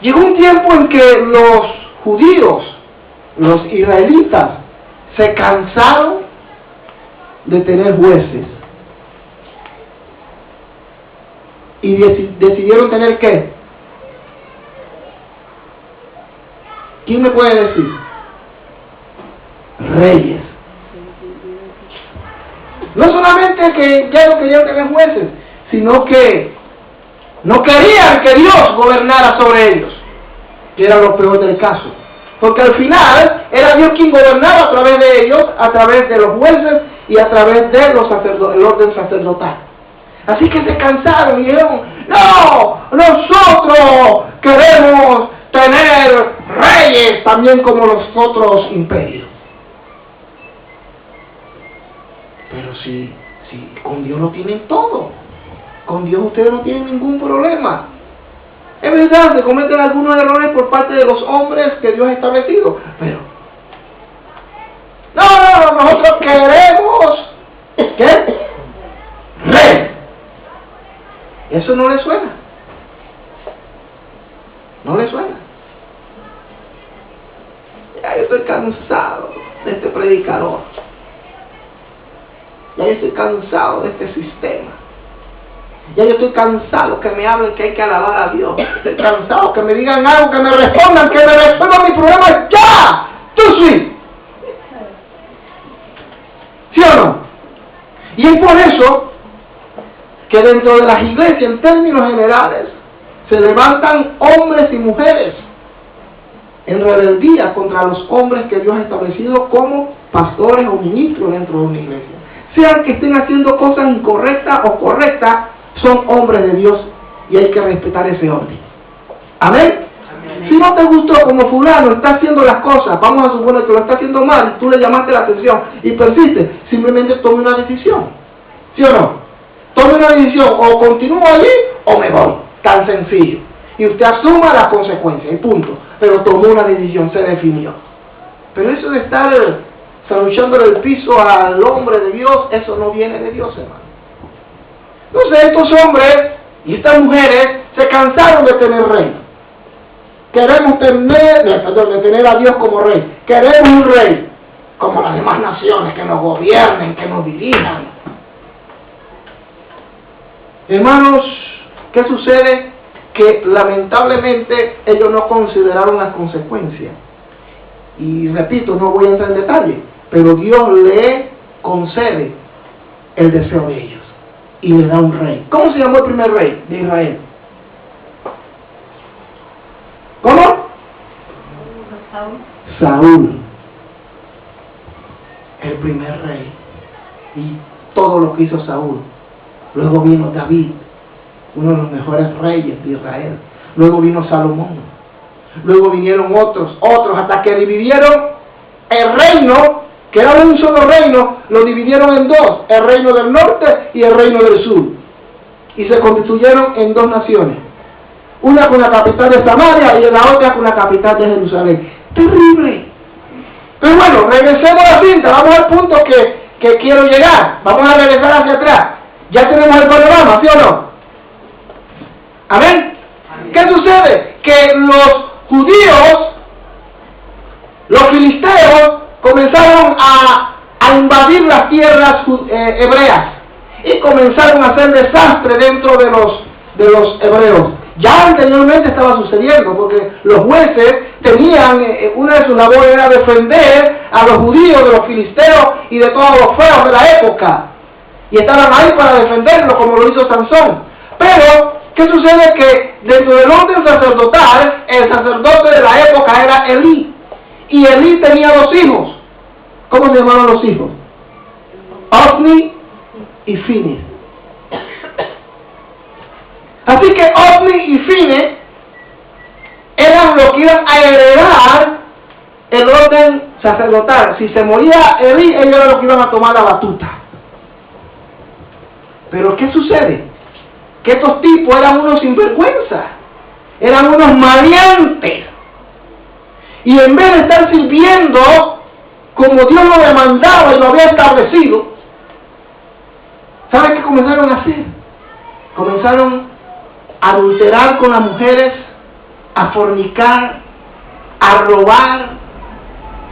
llegó un tiempo en que los judíos, los israelitas, se cansaron de tener jueces y decidieron tener ¿qué? ¿Quién me puede decir? Reyes. No solamente que ya no querían tener jueces, sino que no querían que Dios gobernara sobre ellos, que era lo peor del caso. Porque al final era Dios quien gobernaba a través de ellos, a través de los jueces y a través de el orden sacerdotal. Así que se cansaron y dijeron, no, nosotros queremos tener reyes también como los otros imperios. Pero si con Dios lo tienen todo, con Dios ustedes no tienen ningún problema. Es verdad, se cometen algunos errores por parte de los hombres que Dios ha establecido, pero no, nosotros queremos ¿qué? Rey. Eso no le suena. No le suena. Ya yo estoy cansado de este predicador. Ya yo estoy cansado de este sistema. Ya yo estoy cansado que me hablen que hay que alabar a Dios. Estoy cansado que me digan algo, que me respondan mi problema ya. Tú sí. ¿Sí o no? Y es por eso que dentro de las iglesias, en términos generales, se levantan hombres y mujeres en rebeldía contra los hombres que Dios ha establecido como pastores o ministros dentro de una iglesia. Sean que estén haciendo cosas incorrectas o correctas, son hombres de Dios y hay que respetar ese orden. ¿Amén? Amén. Si no te gustó como fulano está haciendo las cosas, vamos a suponer que lo está haciendo mal, tú le llamaste la atención y persiste, simplemente tome una decisión. ¿Sí o no? Tome una decisión, o continúo allí o me voy. Tan sencillo. Y usted asuma las consecuencias y punto. Pero tomó una decisión, se definió. Pero eso de estar saluchándole el piso al hombre de Dios, eso no viene de Dios, hermano. Entonces estos hombres y estas mujeres se cansaron de tener rey. Queremos tener a Dios como rey. Queremos un rey como las demás naciones, que nos gobiernen, que nos dirijan. Hermanos, ¿qué sucede? Que lamentablemente ellos no consideraron las consecuencias. Y repito, no voy a entrar en detalle, pero Dios le concede el deseo de ellos y le da un rey. ¿Cómo se llamó el primer rey de Israel? ¿Cómo? Saúl. El primer rey. Y todo lo que hizo Saúl. Luego vino David, uno de los mejores reyes de Israel. Luego vino Salomón. Luego vinieron otros, hasta que dividieron el reino, que era un solo reino, lo dividieron en dos, el reino del norte y el reino del sur. Y se constituyeron en dos naciones. Una con la capital de Samaria y la otra con la capital de Jerusalén. Terrible. Pero bueno, regresemos a la cinta, vamos al punto que quiero llegar. Vamos a regresar hacia atrás. Ya tenemos el panorama, ¿sí o no? ¿Amén? Amén. ¿Qué sucede? Que los judíos, los filisteos, comenzaron a invadir las tierras hebreas y comenzaron a hacer desastre dentro de los hebreos. Ya anteriormente estaba sucediendo, porque los jueces tenían, una de sus labores era defender a los judíos de los filisteos y de todos los feos de la época. Y estaban ahí para defenderlo, como lo hizo Sansón. Pero, ¿Qué sucede? Que dentro del orden sacerdotal, el sacerdote de la época era Elí. Y Elí tenía 2 hijos. ¿Cómo se llamaban los hijos? Ofni y Fines. Así que Ofni y Fines eran los que iban a heredar el orden sacerdotal. Si se moría Elí, ellos eran los que iban a tomar la batuta. Pero ¿qué sucede? Que estos tipos eran unos sinvergüenza, eran unos maleantes. Y en vez de estar sirviendo como Dios lo demandaba y lo había establecido, ¿sabe qué comenzaron a hacer? Comenzaron a adulterar con las mujeres, a fornicar, a robar.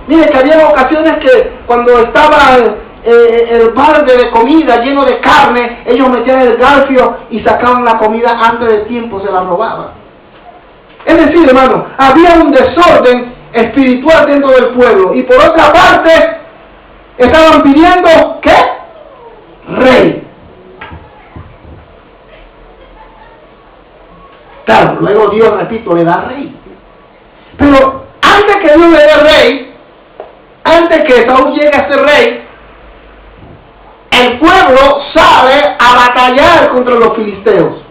Mire que había ocasiones que cuando estaba el balde de comida lleno de carne, ellos metían el garfio y sacaban la comida antes de tiempo, se la robaban. Es decir, hermano, había un desorden espiritual dentro del pueblo. Y por otra parte, estaban pidiendo, ¿qué? Rey. Claro, luego Dios, repito, le da rey. Pero antes que Dios le dé rey, antes que Saúl llegue a ser rey, el pueblo sale a batallar contra los filisteos.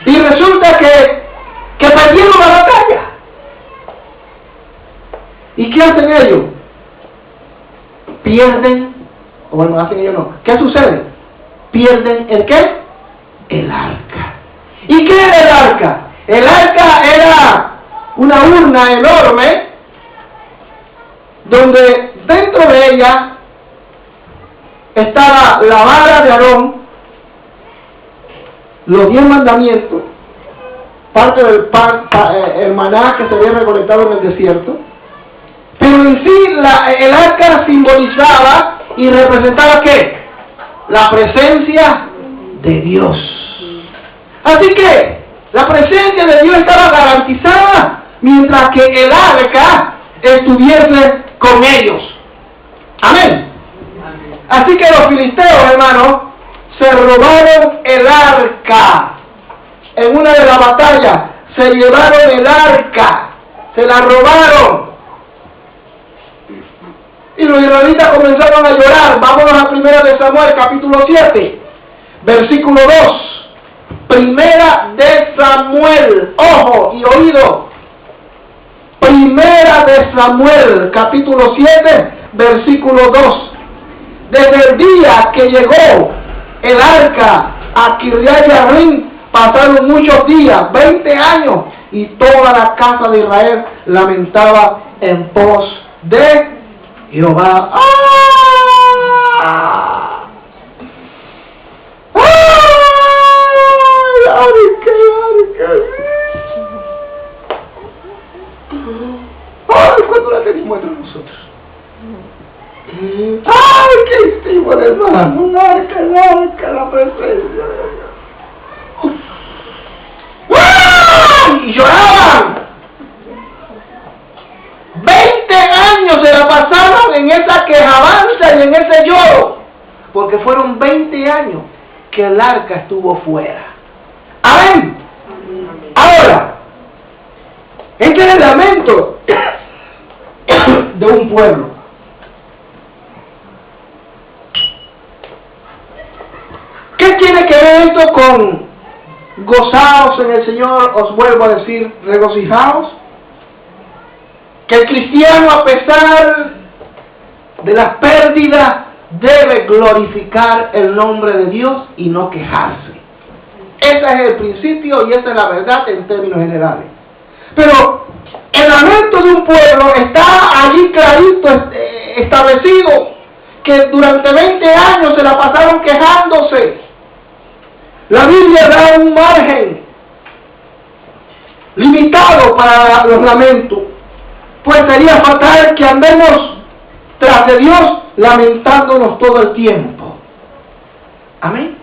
Y resulta que perdieron la batalla. ¿Y qué hacen ellos? Pierden, o bueno, hacen ellos no. ¿Qué sucede? Pierden ¿el qué? El arca. ¿Y qué era el arca? El arca era una urna enorme donde dentro de ella estaba la vara de Aarón, los 10 mandamientos, parte del el maná que se había recolectado en el desierto. Pero en sí el arca simbolizaba y representaba ¿qué? La presencia de Dios. Así que la presencia de Dios estaba garantizada mientras que el arca estuviese con ellos. Amén. Así que los filisteos, hermanos, se robaron el arca. En una de las batallas se llevaron el arca, se la robaron. Y los israelitas comenzaron a llorar. Vámonos a 1 de Samuel, capítulo 7, versículo 2. Primera de Samuel, ojo y oído. Primera de Samuel, capítulo 7, versículo 2. Desde el día que llegó el arca a Kiriat Jearim, pasaron muchos días, 20 años, y toda la casa de Israel lamentaba en pos de Jehová. ¡Ah! ¡Ay, cuando la tenemos entre nosotros! ¡Ay, qué hicimos, hermano! Un arca, la presencia de Dios. ¡Ay! Y lloraban. 20 años se la pasaron en esa quejabanza y en ese lloro. Porque fueron 20 años que el arca estuvo fuera. Amén. Ahora, este es el lamento de un pueblo. ¿Qué tiene que ver esto con gozaos en el Señor? Os vuelvo a decir, regocijaos. Que el cristiano, a pesar de las pérdidas, debe glorificar el nombre de Dios y no quejarse. Ese es el principio y esa es la verdad en términos generales. Pero el lamento de un pueblo está allí clarito establecido, que durante 20 años se la pasaron quejándose. La Biblia da un margen limitado para los lamentos, pues sería fatal que andemos tras de Dios lamentándonos todo el tiempo. Amén.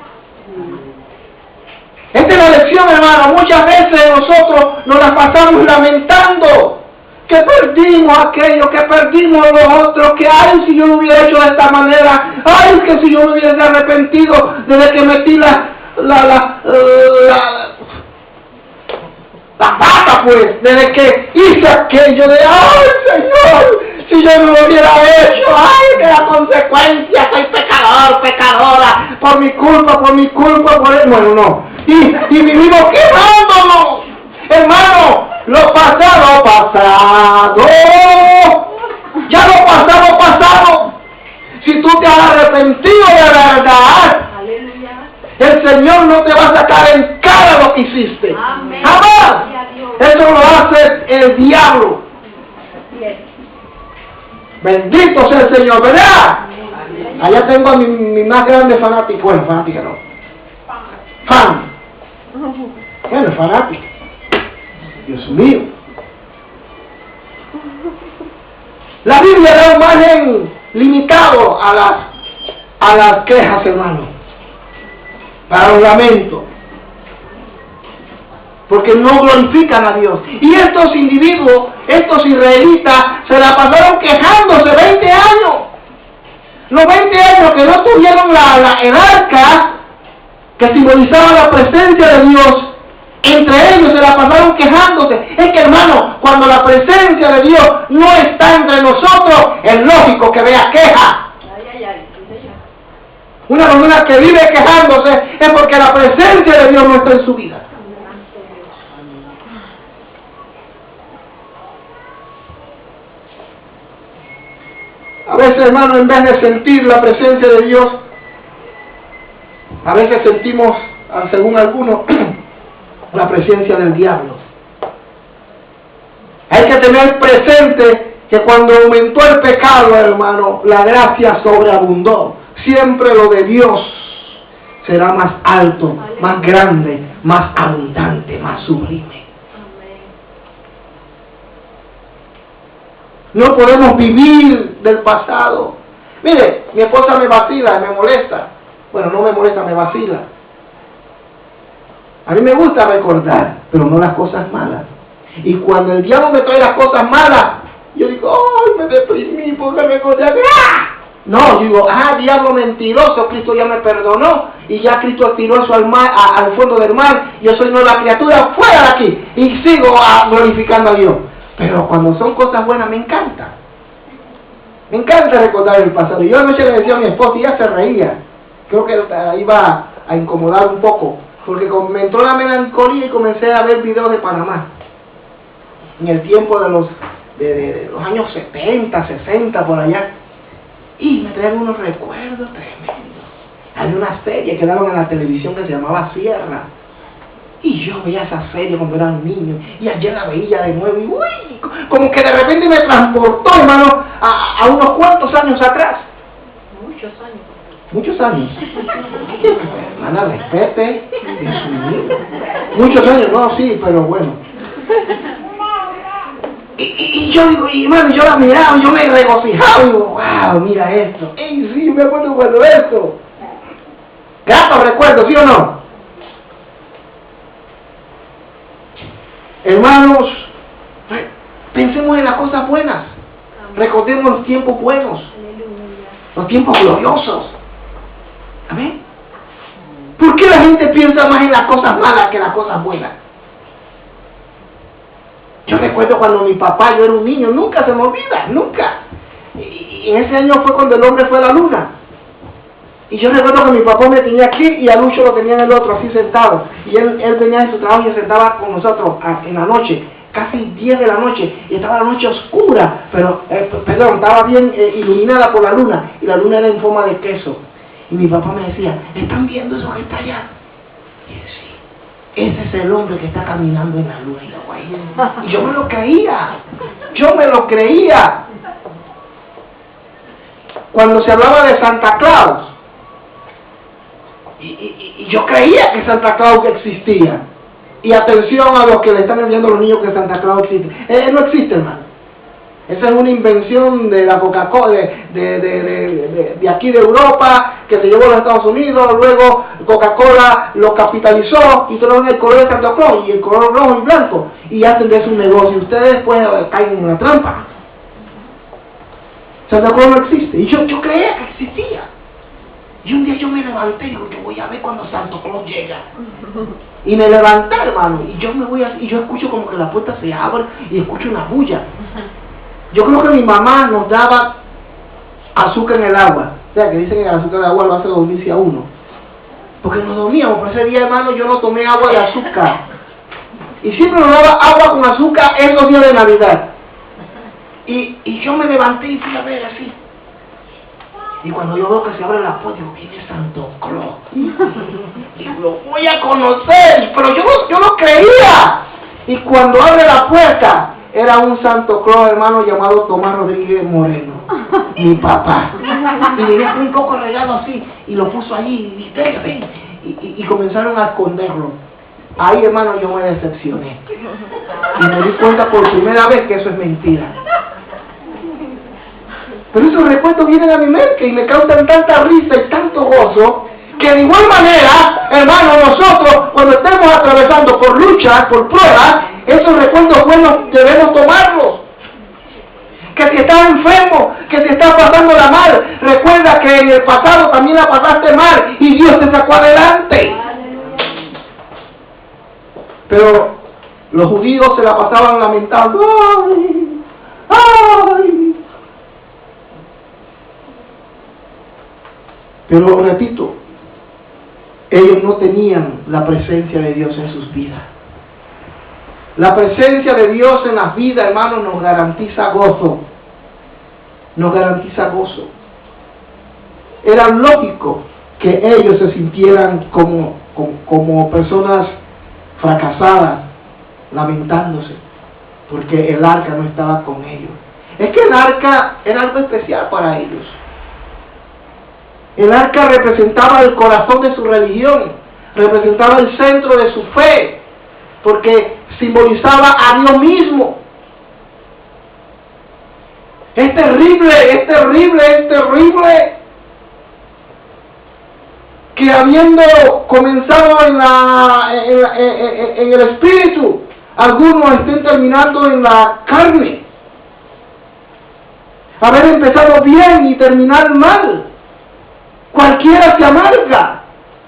Esta es la lección, hermano. Muchas veces nosotros nos la pasamos lamentando que perdimos aquello, que perdimos lo otro, que ay, si yo lo hubiera hecho de esta manera, ay, que si yo me hubiese arrepentido desde que metí la pata, pues, desde que hice aquello de, ¡ay, Señor! Si yo no lo hubiera hecho, ¡ay, que la consecuencia! Soy pecador, pecadora, por mi culpa, por él. Bueno, no. Y vivimos quemándonos. Hermano, lo pasado, ya lo pasado. Si tú te has arrepentido de verdad, aleluya, el Señor no te va a sacar en cara lo que hiciste. Amén. Jamás. Eso lo hace el diablo. Bien. Bendito sea el Señor, ¿verdad? Amén. Allá tengo a mi más grande fanático. Bueno, fanática no. Fan. Bueno, fanático. Dios mío. La Biblia da un margen limitado a las quejas, hermano, para los lamentos, porque no glorifican a Dios. Y estos individuos, estos israelitas, se la pasaron quejándose 20 años. Los 20 años que no tuvieron el arca, que simbolizaba la presencia de Dios, entre ellos se la pasaron quejándose. Es que, hermano, cuando la presencia de Dios no está entre nosotros, es lógico que vea queja. Una persona que vive quejándose es porque la presencia de Dios no está en su vida. A veces, hermano, en vez de sentir la presencia de Dios, a veces sentimos, según algunos, la presencia del diablo. Hay que tener presente que cuando aumentó el pecado, hermano, la gracia sobreabundó. Siempre lo de Dios será más alto, más grande, más abundante, más sublime. No podemos vivir del pasado. Mire, mi esposa me vacila, me molesta. Bueno, no me molesta, me vacila. A mí me gusta recordar, pero no las cosas malas. Y cuando el diablo me trae las cosas malas, yo digo, ¡ay, me deprimí porque me recordé! ¡Ah! No, yo digo, diablo mentiroso, Cristo ya me perdonó. Y ya Cristo tiró eso al fondo del mar. Yo soy nueva criatura, fuera de aquí. Y sigo glorificando a Dios. Pero cuando son cosas buenas, me encanta. Me encanta recordar el pasado. Yo anoche le decía a mi esposa y ella se reía. Creo que iba a incomodar un poco. Porque me entró la melancolía y comencé a ver videos de Panamá. En el tiempo de los años 70, 60, por allá. Y me traen unos recuerdos tremendos. Había una serie que daban en la televisión que se llamaba Sierra. Y yo veía esa serie cuando era un niño. Y ayer la veía de nuevo. Y uy, como que de repente me transportó, hermano, a unos cuantos años atrás. Muchos años. Muchos años. Hermana, respete. Dios mío. Muchos años, no, sí, pero bueno. Y yo digo, y hermano, yo la miraba, yo me regocijaba. Y digo, wow, mira esto. ¡Ey, sí, me acuerdo cuando esto! Grato recuerdo, ¿sí o no? Hermanos, pensemos en las cosas buenas. Recordemos los tiempos buenos. Los tiempos gloriosos. Amén. ¿Por qué la gente piensa más en las cosas malas que en las cosas buenas? Yo recuerdo cuando mi papá, yo era un niño, nunca se me olvida, nunca. Y en ese año fue cuando el hombre fue a la luna. Y yo recuerdo que mi papá me tenía aquí y a Lucho lo tenía en el otro, así sentado. Y él venía de su trabajo y se sentaba con nosotros en la noche, casi 10 de la noche. Y estaba la noche oscura, pero, estaba bien iluminada por la luna. Y la luna era en forma de queso. Y mi papá me decía, ¿están viendo eso que está allá? Y yo decía, ese es el hombre que está caminando en la luna. Y yo me lo creía. Cuando se hablaba de Santa Claus, y yo creía que Santa Claus existía. Y atención a los que le están enseñando a los niños que Santa Claus existe. No existe, hermano. Esa es una invención de la Coca-Cola, de aquí de Europa, que se llevó a los Estados Unidos. Luego Coca-Cola lo capitalizó y trajeron el color de Santa Claus y el color rojo y blanco. Y hacen de eso un negocio. Y ustedes pues caen en una trampa. Santa Claus no existe. Y yo creía que existía. Y un día yo me levanté y digo, yo voy a ver cuando Santo Claus llega. Y me levanté, hermano, y yo me voy así, y yo escucho como que la puerta se abre y escucho una bulla. Yo creo que mi mamá nos daba azúcar en el agua. O sea, que dicen que el azúcar en el agua lo hace dormirse a uno. Porque nos dormíamos, pero ese día, hermano, yo no tomé agua de azúcar. Y siempre nos daba agua con azúcar en los días de Navidad. Y yo me levanté y fui a ver así. Y cuando yo veo que se abre la puerta, digo, viene Santo Claus. Y lo voy a conocer, pero yo no creía. Y cuando abre la puerta, era un Santo Claus, hermano, llamado Tomás Rodríguez Moreno, mi papá. Y venía un poco regado así, y lo puso allí, y comenzaron a esconderlo. Ahí, hermano, yo me decepcioné. Y me di cuenta por primera vez que eso es mentira. Pero esos recuerdos vienen a mi mente y me causan tanta risa y tanto gozo, que de igual manera, hermano, nosotros cuando estemos atravesando por luchas, por pruebas, esos recuerdos buenos debemos tomarlos. Que si estás enfermo, que si estás pasándola mal, recuerda que en el pasado también la pasaste mal y Dios te sacó adelante. Pero los judíos se la pasaban lamentando. ¡Ay! ¡Ay! Pero repito, ellos no tenían la presencia de Dios en sus vidas. La presencia de Dios en las vidas, hermanos, nos garantiza gozo. Nos garantiza gozo. Era lógico que ellos se sintieran como personas fracasadas, lamentándose, porque el arca no estaba con ellos. Es que el arca era algo especial para ellos. El arca representaba el corazón de su religión, representaba el centro de su fe, porque simbolizaba a Dios mismo. Es terrible que habiendo comenzado en el espíritu, algunos estén terminando en la carne. Haber empezado bien y terminar mal. Cualquiera se amarga.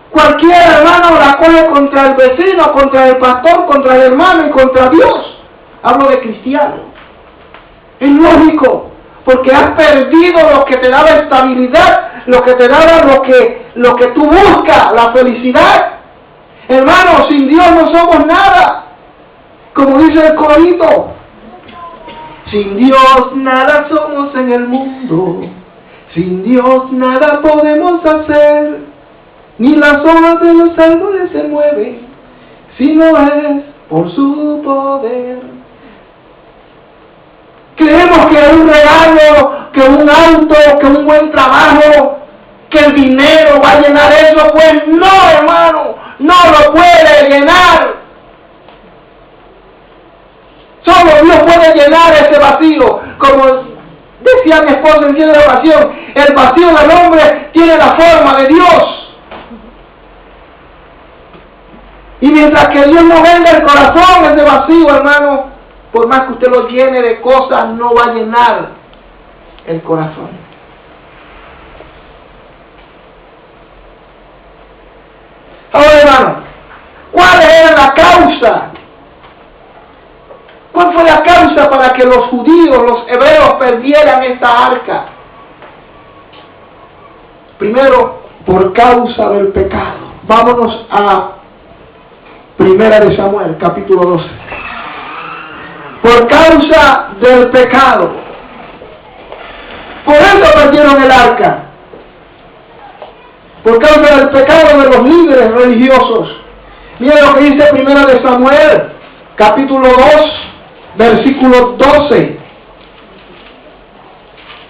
Cualquiera, hermano, la coge contra el vecino, contra el pastor, contra el hermano y contra Dios. Hablo de cristianos. Es lógico, porque has perdido lo que te daba estabilidad, lo que te daba lo que tú buscas, la felicidad. Hermano, sin Dios no somos nada. Como dice el corito. Sin Dios nada somos en el mundo. Sin Dios nada podemos hacer, ni las hojas de los árboles se mueven, si no es por su poder. Creemos que un regalo, que un auto, que un buen trabajo, que el dinero va a llenar eso. Pues no, hermano, no lo puede llenar. Solo Dios puede llenar ese vacío. Como decía mi esposo en cierta ocasión, el vacío del hombre tiene la forma de Dios. Y mientras que Dios no venga el corazón, ese vacío, hermano, por más que usted lo llene de cosas, no va a llenar el corazón. Ahora, hermano, ¿cuál era la causa? ¿Cuál fue la causa para que los judíos, los hebreos, perdieran esta arca? Primero, por causa del pecado. Vámonos a 1 de Samuel, capítulo 12. Por causa del pecado. Por eso perdieron el arca. Por causa del pecado de los líderes religiosos. Miren lo que dice 1 de Samuel, capítulo 2, versículo 12.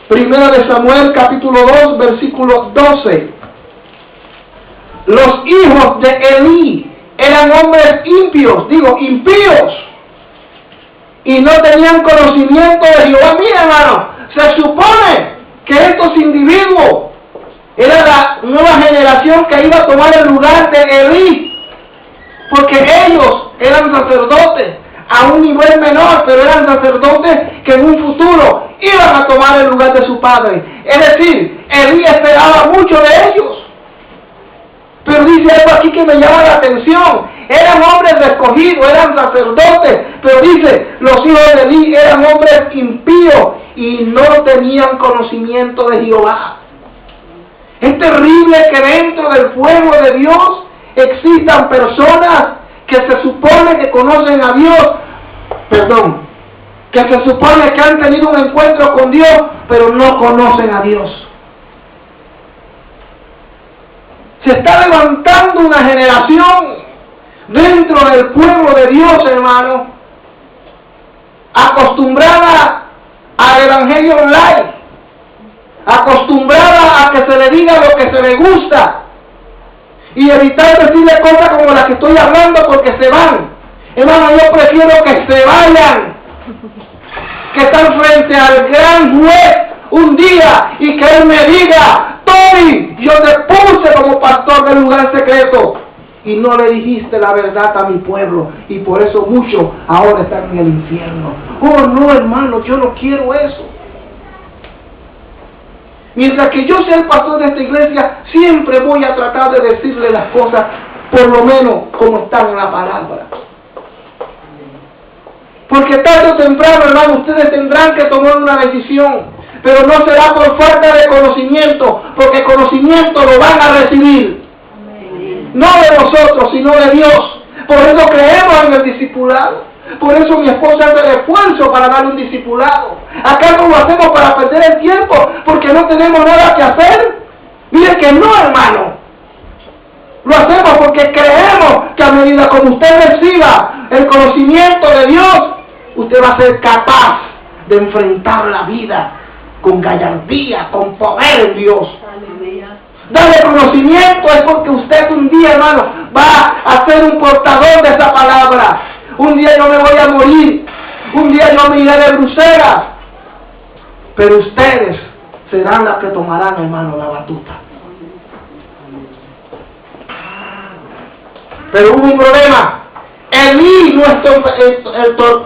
1 de Samuel, capítulo 2, versículo 12. Los hijos de Elí eran hombres impíos, y no tenían conocimiento de Jehová. Mira, hermano, se supone que estos individuos eran la nueva generación que iba a tomar el lugar de Elí, porque ellos eran sacerdotes a un nivel menor, pero eran sacerdotes que en un futuro iban a tomar el lugar de su padre. Es decir, Elí esperaba mucho de ellos. Pero dice algo aquí que me llama la atención. Eran hombres escogidos, eran sacerdotes, pero dice, los hijos de Elí eran hombres impíos y no tenían conocimiento de Jehová. Es terrible que dentro del pueblo de Dios existan personas que se supone que conocen a Dios, que se supone que han tenido un encuentro con Dios, pero no conocen a Dios. Se está levantando una generación dentro del pueblo de Dios, hermano, acostumbrada al evangelio online, acostumbrada a que se le diga lo que se le gusta y evitar decirle cosas como las que estoy hablando porque se van. Hermano, yo prefiero que se vayan, que están frente al gran juez un día y que él me diga: Tony, yo te puse como pastor del lugar secreto y no le dijiste la verdad a mi pueblo, y por eso muchos ahora están en el infierno. Oh no, hermano, yo no quiero eso. Mientras que yo sea el pastor de esta iglesia, siempre voy a tratar de decirle las cosas por lo menos como están en la palabra. Porque tarde o temprano, hermano, ustedes tendrán que tomar una decisión, pero no será por falta de conocimiento, porque conocimiento lo van a recibir. Amén. No de nosotros, sino de Dios. Por eso creemos en el discipulado. Por eso mi esposa hace el esfuerzo para darle un discipulado. Acá no lo hacemos para perder el tiempo, porque no tenemos nada que hacer. Mire que no, hermano. Lo hacemos porque creemos que a medida como usted reciba el conocimiento de Dios, usted va a ser capaz de enfrentar la vida con gallardía, con poder en Dios. Darle conocimiento es porque usted un día, hermano, va a ser un portador de esa palabra. Un día yo me voy a morir, un día yo me iré de Bruselas, pero ustedes serán las que tomarán, hermano, la batuta. Pero hubo un problema. Elí no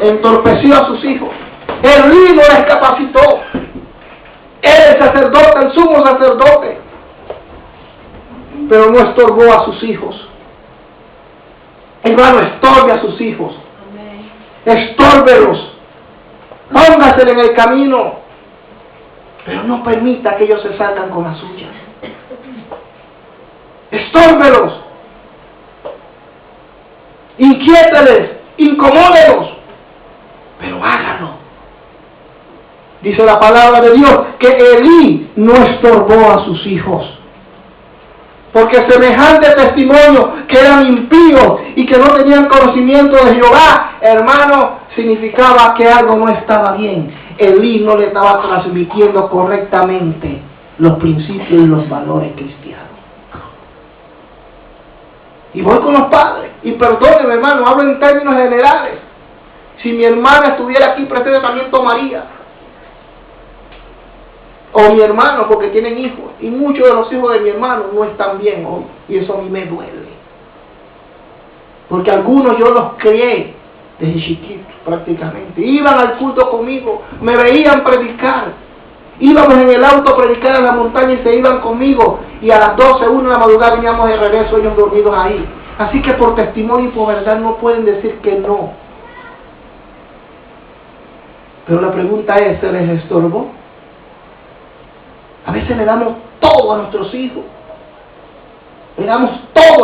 entorpeció a sus hijos. Elí no les capacitó. Era el sacerdote, el sumo sacerdote, pero no estorbó a sus hijos. Hermano, estorbe a sus hijos. Estórbelos. Póngasele en el camino, pero no permita que ellos se salgan con las suyas. Estórbelos. Inquiételes, incomódelos, pero háganlo. Dice la palabra de Dios que Elí no estorbó a sus hijos, porque semejante testimonio que eran impíos y que no tenían conocimiento de Jehová, hermano, significaba que algo no estaba bien. Elí no le estaba transmitiendo correctamente los principios y los valores cristianos. Y voy con los padres, y perdónenme, hermano, hablo en términos generales. Si mi hermana estuviera aquí presente, también tomaría. O mi hermano, porque tienen hijos, y muchos de los hijos de mi hermano no están bien hoy, y eso a mí me duele. Porque algunos yo los crié desde chiquitos prácticamente. Iban al culto conmigo, me veían predicar. Íbamos en el auto a predicar en la montaña y se iban conmigo. Y a las 12, 1 de la madrugada veníamos de regreso, ellos dormidos ahí. Así que por testimonio y por verdad no pueden decir que no. Pero la pregunta es, ¿se les estorbó? A veces le damos todo a nuestros hijos. Le damos todo.